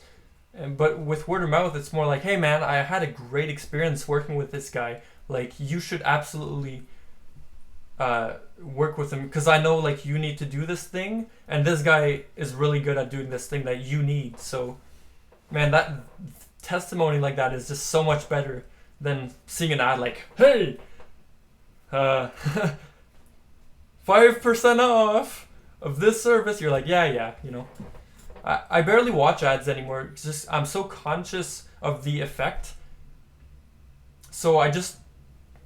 But with word of mouth, it's more like, hey man, I had a great experience working with this guy. Like, you should absolutely work with him, because I know, like, you need to do this thing, and this guy is really good at doing this thing that you need. So, man, that testimony like that is just so much better than seeing an ad like, hey, 5% off of this service. You're like, yeah, you know. I barely watch ads anymore. It's just, I'm so conscious of the effect. So I just,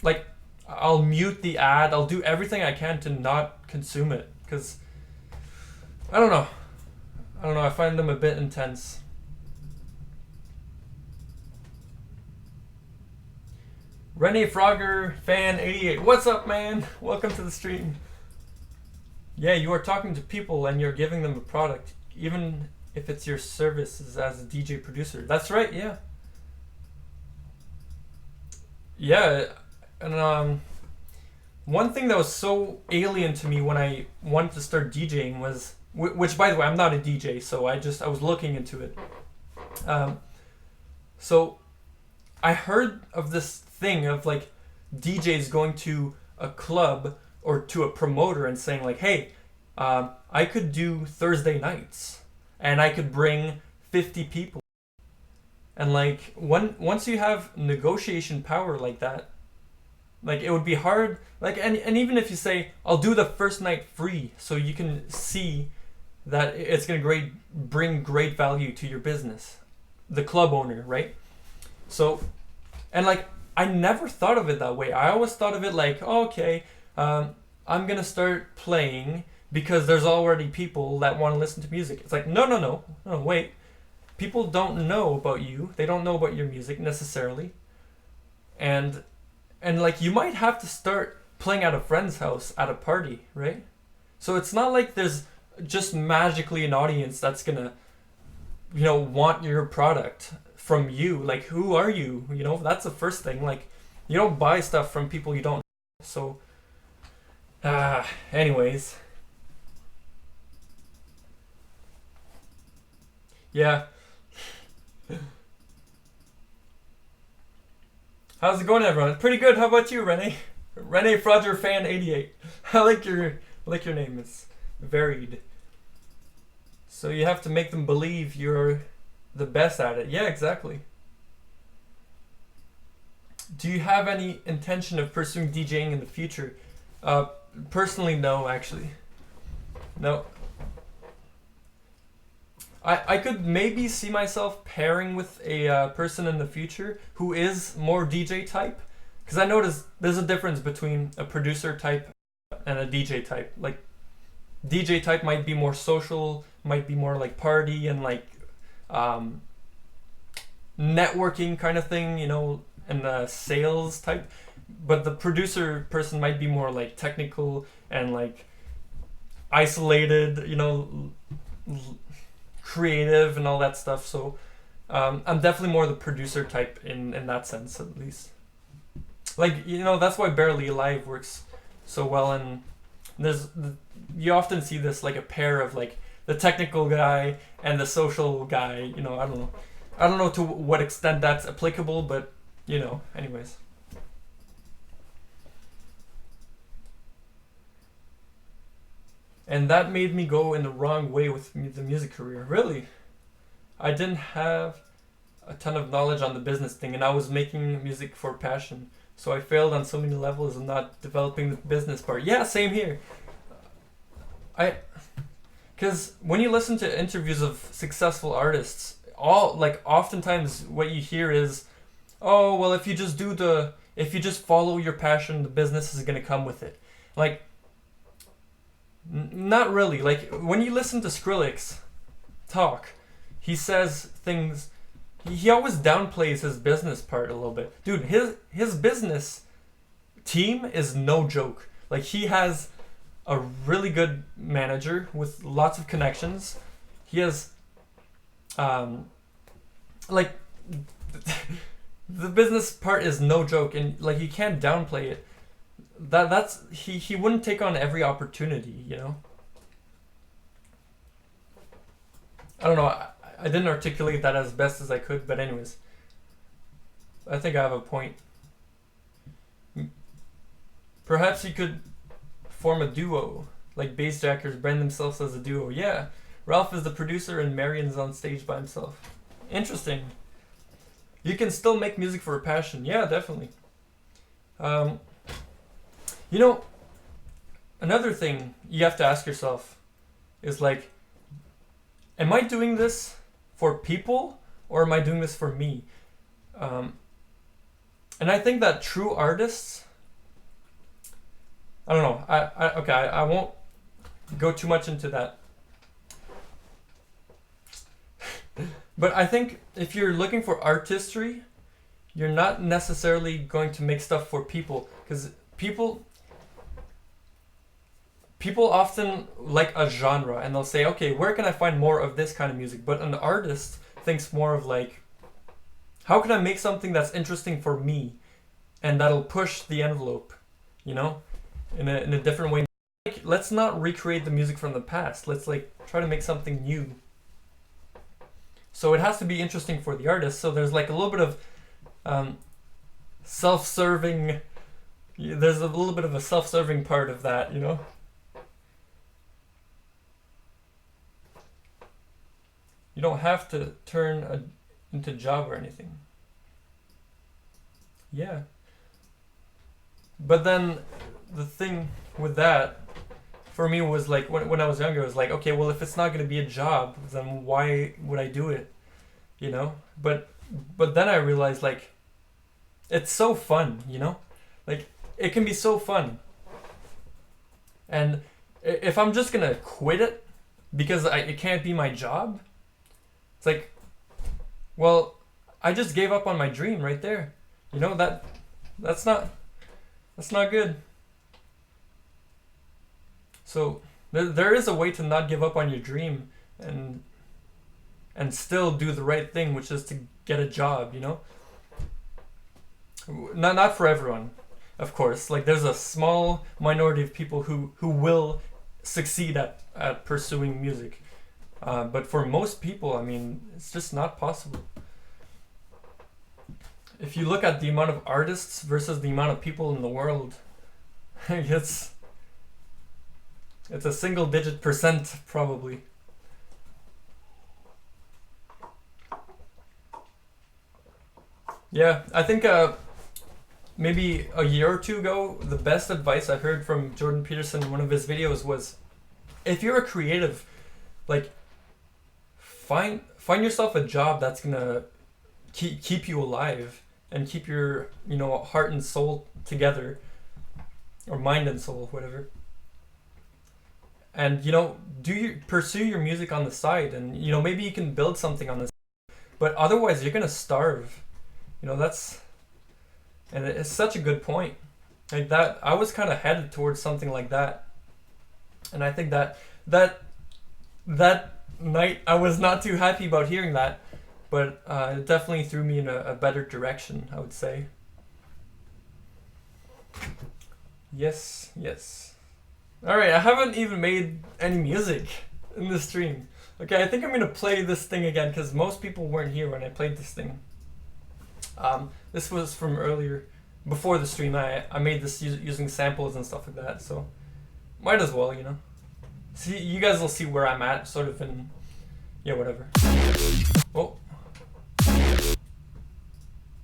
like, I'll mute the ad. I'll do everything I can to not consume it, because I don't know. I find them a bit intense. Renee Frogger, fan 88. What's up, man? Welcome to the stream. Yeah, you are talking to people and you're giving them a product, even if it's your services as a DJ producer. That's right, yeah. Yeah, and one thing that was so alien to me when I wanted to start DJing was, which, by the way, I'm not a DJ, so I was looking into it. So I heard of this thing of, like, DJs going to a club or to a promoter and saying, like, hey, I could do Thursday nights and I could bring 50 people. And, like, once you have negotiation power like that, Like it would be hard. Like and even if you say I'll do the first night free, so you can see that it's gonna bring great value to your business, the club owner, right? So and like I never thought of it that way. I always thought of it like, oh, okay, I'm gonna start playing because there's already people that want to listen to music. It's like no, wait. People don't know about you. They don't know about your music necessarily, and like you might have to start playing at a friend's house at a party, right? So it's not like there's just magically an audience that's gonna want your product from you. Like who are you? That's the first thing. Like you don't buy stuff from people you don't know. So anyways, yeah. How's it going, everyone? Pretty good. How about you, Renee? Renee Frogger Fan 88. I like your name. It's varied. So you have to make them believe you're the best at it. Yeah, exactly. Do you have any intention of pursuing DJing in the future? Uh, Personally, no, actually. No. I could maybe see myself pairing with a person in the future who is more DJ type. Because I noticed there's a difference between a producer type and a DJ type. Like, DJ type might be more social, might be more like party and like um, networking kind of thing, and sales type. But the producer person might be more like technical and like isolated, creative and all that stuff. So I'm definitely more the producer type in that sense, at least. Like, that's why Barely Alive works so well. And you often see this like a pair of like the technical guy and the social guy. I don't know to what extent that's applicable, but anyways. And that made me go in the wrong way with the music career. Really, I didn't have a ton of knowledge on the business thing, and I was making music for passion. So I failed on so many levels and not developing the business part. Yeah, same here. I Because when you listen to interviews of successful artists, oftentimes what you hear is, oh well, if you just follow your passion, the business is gonna come with it. Like, not really. Like when you listen to Skrillex talk, he says things. He always downplays his business part a little bit. Dude, his business team is no joke. Like he has a really good manager with lots of connections. He has like the business part is no joke, and like you can't downplay it. That's he wouldn't take on every opportunity. I don't know. I didn't articulate that as best as I could, but anyways, I think I have a point. Perhaps you could form a duo, like bassjackers brand themselves as a duo. Yeah, Ralph is the producer and Marion's on stage by himself. Interesting. You can still make music for a passion. Yeah, definitely. Um, Another thing you have to ask yourself is like, am I doing this for people or am I doing this for me? Um, and I think that true artists, I don't know. I won't go too much into that. But I think if you're looking for artistry, you're not necessarily going to make stuff for people, because people often like a genre and they'll say, okay, where can I find more of this kind of music? But an artist thinks more of like, how can I make something that's interesting for me and that'll push the envelope, in a different way. Like, let's not recreate the music from the past. Let's like try to make something new. So it has to be interesting for the artist. So there's like a little bit of self-serving. There's a little bit of a self-serving part of that, You don't have to turn into job or anything. Yeah. But then the thing with that for me was like when I was younger, it was like, okay, well, if it's not going to be a job, then why would I do it? You know? But then I realized, like, it's so fun, you know? Like, it can be so fun. And if I'm just going to quit it because it can't be my job, it's like, well, I just gave up on my dream right there. You know, that's not good. So there is a way to not give up on your dream and still do the right thing, which is to get a job, you know? Not for everyone, of course. Like, there's a small minority of people who will succeed at pursuing music. But for most people, I mean, it's just not possible. If you look at the amount of artists versus the amount of people in the world, it's a single-digit percent probably. Yeah, I think maybe a year or two ago, the best advice I heard from Jordan Peterson in one of his videos was, if you're a creative, like, find yourself a job that's gonna keep you alive and keep your, you know, heart and soul together, or mind and soul, whatever. And, you know, pursue your music on the side, and, you know, maybe you can build something on this, but otherwise you're gonna starve. You know, and it's such a good point. Like, that, I was kind of headed towards something like that, and I think that night I was not too happy about hearing that, but it definitely threw me in a better direction, I would say. Yes. Alright, I haven't even made any music in this stream. Okay, I think I'm gonna play this thing again because most people weren't here when I played this thing. This was from earlier, before the stream. I made this using samples and stuff like that, so might as well, you know. See, you guys will see where I'm at, sort of in, yeah, whatever. Oh.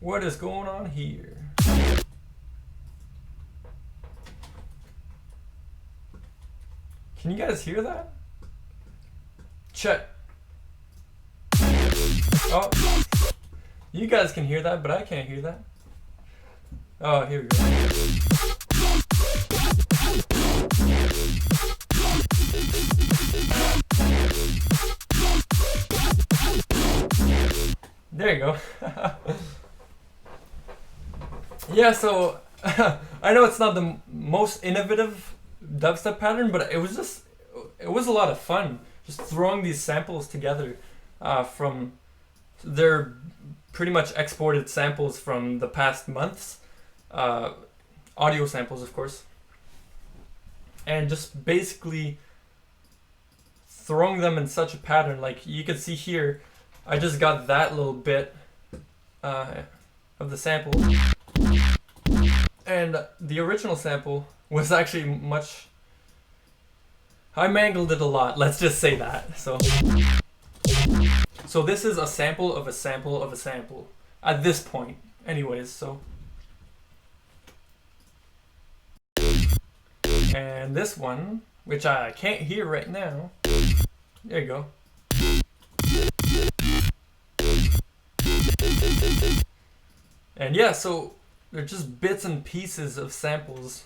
What is going on here? Can you guys hear that? Check. Oh. You guys can hear that, but I can't hear that. Oh, here we go. There you go. Yeah, so I know it's not the most innovative dubstep pattern, but it was a lot of fun just throwing these samples together from their pretty much exported samples from the past months, audio samples, of course, and just basically throwing them in such a pattern. Like, you can see here, I just got that little bit of the sample, and the original sample was actually much, I mangled it a lot, let's just say that. So this is a sample of a sample of a sample at this point, anyways. So, and this one, which I can't hear right now, there you go. And yeah, so they're just bits and pieces of samples,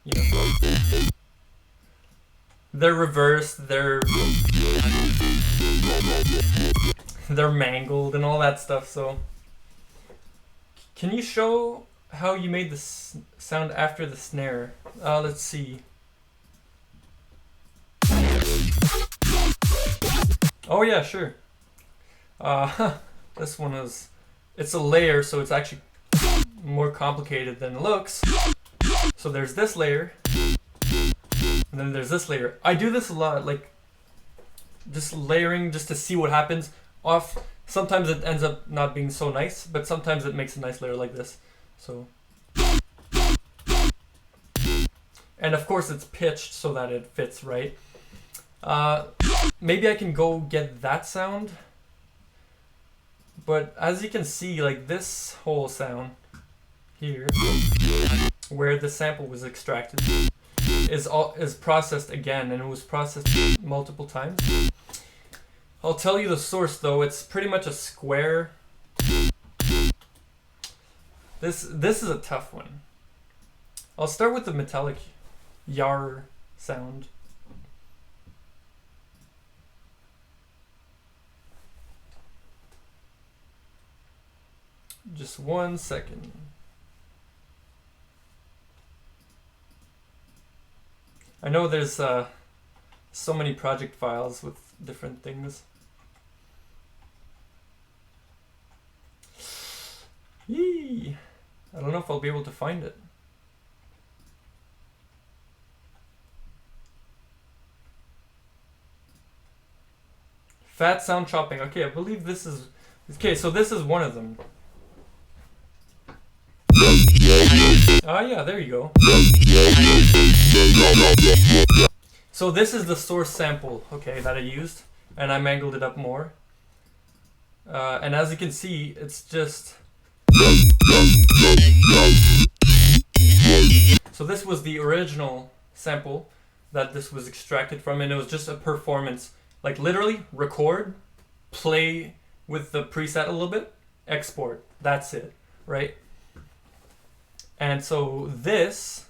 you know. They're reversed, they're mangled and all that stuff. So can you show how you made the sound after the snare? Let's see. Oh yeah, sure. This one is, it's a layer, so it's actually more complicated than it looks. So there's this layer, and then there's this layer. I do this a lot, like just layering just to see what happens off. Sometimes it ends up not being so nice, but sometimes it makes a nice layer like this. So, and of course it's pitched so that it fits right. Maybe I can go get that sound, but as you can see, like this whole sound here, where the sample was extracted, is processed again, and it was processed multiple times. I'll tell you the source though. It's pretty much a square. This is a tough one. I'll start with the metallic yar sound. Just 1 second. I know there's so many project files with different things. Yee! I don't know if I'll be able to find it. Fat sound chopping. Okay, I believe this is... Okay, so this is one of them. Ah, yeah, there you go. So this is the source sample, okay, that I used, and I mangled it up more. And as you can see, it's just... So this was the original sample that this was extracted from, and it was just a performance. Like literally, record, play with the preset a little bit, export. That's it, right? And so this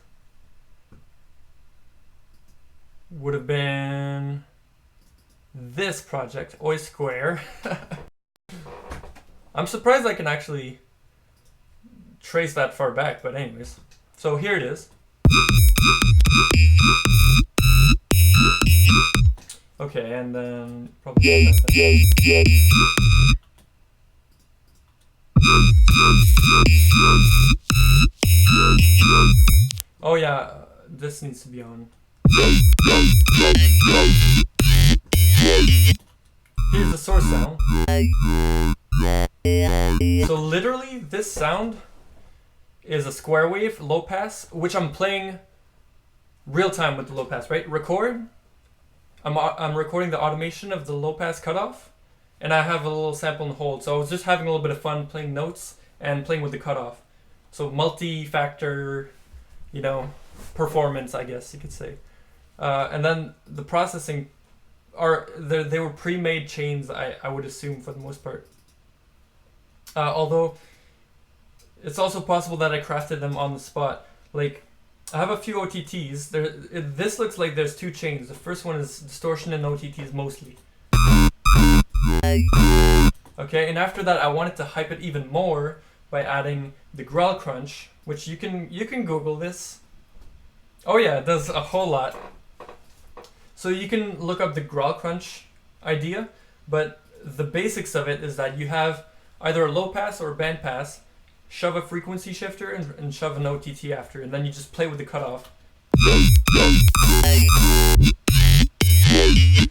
would have been this project, Oi Square. I'm surprised I can actually trace that far back, but anyways. So here it is. Okay, and then probably oh yeah, this needs to be on. Here's the source sound. So literally this sound is a square wave low pass, which I'm playing real time with the low pass, right? Record. I'm recording the automation of the low pass cutoff, and I have a little sample and hold. So I was just having a little bit of fun playing notes and playing with the cutoff. So multi-factor, you know, performance, I guess you could say. And then the processing they were pre-made chains, I would assume, for the most part. Although it's also possible that I crafted them on the spot. Like, I have a few OTTs. This looks like there's two chains. The first one is distortion and OTTs mostly. Okay, and after that I wanted to hype it even more by adding the growl crunch, which you can Google this. Oh yeah, it does a whole lot. So you can look up the growl crunch idea, but the basics of it is that you have either a low pass or a band pass, shove a frequency shifter and shove an OTT after, and then you just play with the cutoff.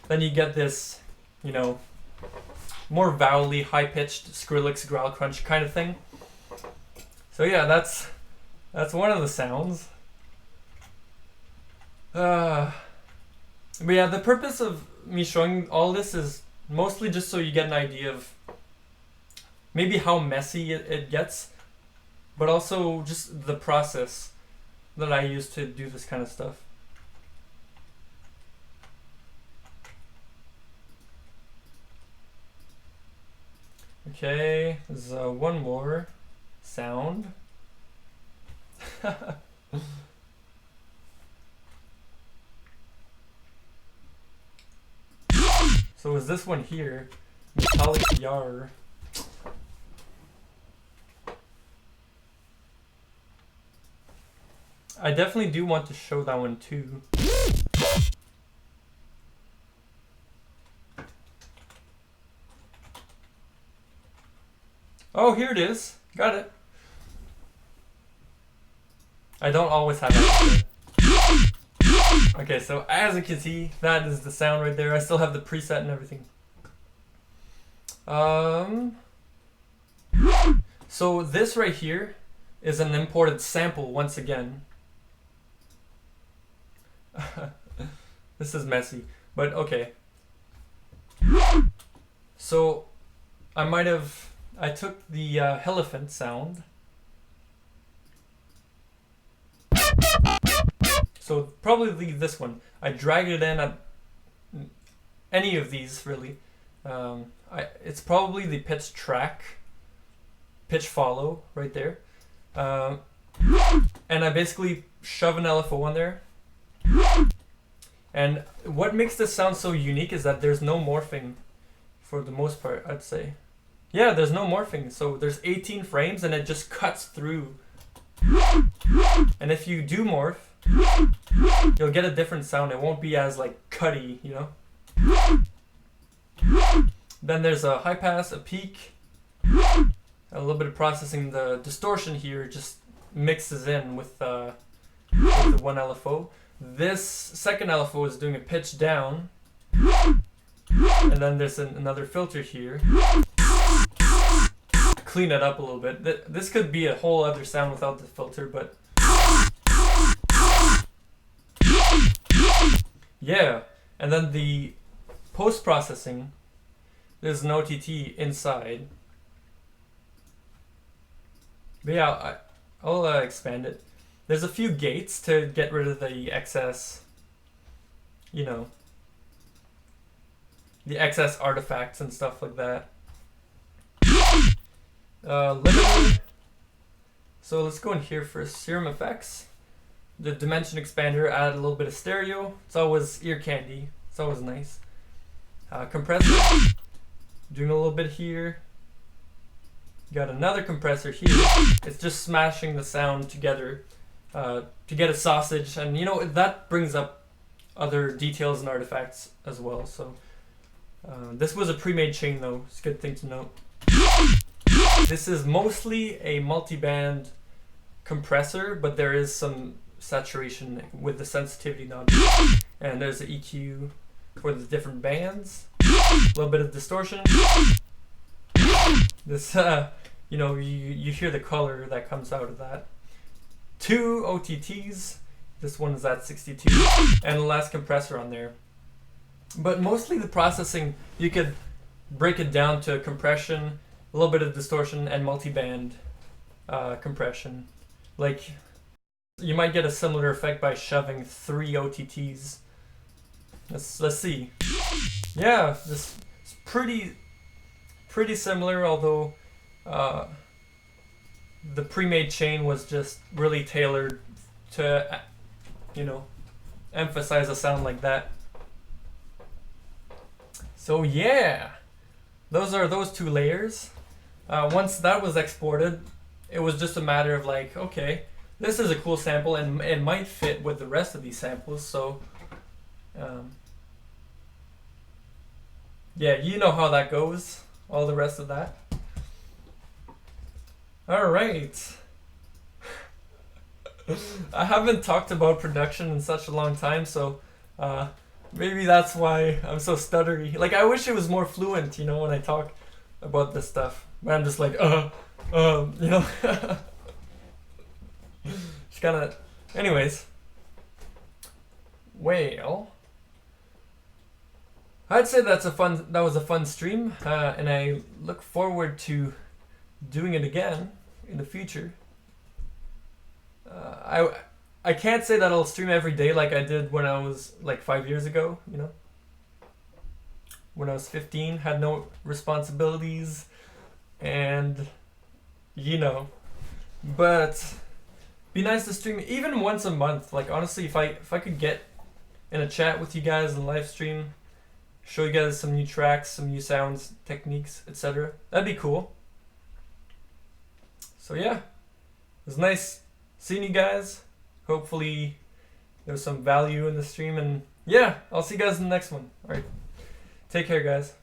Then you get this, you know, more vowely, high-pitched Skrillex growl crunch kind of thing. So yeah, that's one of the sounds. But yeah, the purpose of me showing all this is mostly just so you get an idea of maybe how messy it gets, but also just the process that I use to do this kind of stuff. Okay, there's one more sound. So is this one here, metallic yar. I definitely do want to show that one too. Oh, here it is. Got it. I don't always have it. Okay, so as you can see, that is the sound right there. I still have the preset and everything. So this right here is an imported sample once again. This is messy, but okay. So I took the elephant sound So probably this one. I drag it in at any of these really. It's probably the pitch track, pitch follow right there. And I basically shove an LFO on there. And what makes this sound so unique is that there's no morphing for the most part, I'd say. Yeah, there's no morphing. So there's 18 frames and it just cuts through. And if you do morph, you'll get a different sound. It won't be as like cutty, you know? Then there's a high pass, a peak, a little bit of processing. The distortion here just mixes in with the one LFO. This second LFO is doing a pitch down, and then there's another filter here. Clean it up a little bit. This could be a whole other sound without the filter, but yeah. And then the post-processing, there's an OTT inside. But yeah, I'll expand it. There's a few gates to get rid of the excess, you know, the excess artifacts and stuff like that. Limiter. So let's go in here for serum effects. The dimension expander added a little bit of stereo. It's always ear candy. It's always nice. Compressor. Doing a little bit here. Got another compressor here. It's just smashing the sound together to get a sausage, and you know that brings up other details and artifacts as well. So this was a pre-made chain though. It's a good thing to note. This is mostly a multi-band compressor, but there is some saturation with the sensitivity knob. And there's an EQ for the different bands. A little bit of distortion. This, you know, you hear the color that comes out of that. 2 OTTs. This one is at 62. And the last compressor on there. But mostly the processing, you could break it down to compression, a little bit of distortion, and multi-band compression. Like, you might get a similar effect by shoving 3 OTTs. Let's see. Yeah, this is pretty similar, although the pre-made chain was just really tailored to, you know, emphasize a sound like that. So yeah, those are those 2 layers. Once that was exported, it was just a matter of like, okay, this is a cool sample and it might fit with the rest of these samples. So yeah, you know how that goes, all the rest of that. All right. I haven't talked about production in such a long time, so maybe that's why I'm so stuttery. Like, I wish it was more fluent, you know, when I talk about this stuff. But I'm just like, you know. Just kind of. Anyways. Well, I'd say that was a fun stream, and I look forward to doing it again in the future. I can't say that I'll stream every day like I did when I was like 5 years ago, you know. When I was 15, had no responsibilities, and you know. But be nice to stream even once a month. Like, honestly, if I could get in a chat with you guys and live stream, show you guys some new tracks, some new sounds, techniques, etc. That'd be cool. So yeah, it was nice seeing you guys. Hopefully there was some value in the stream, and yeah, I'll see you guys in the next one. Alright, take care guys.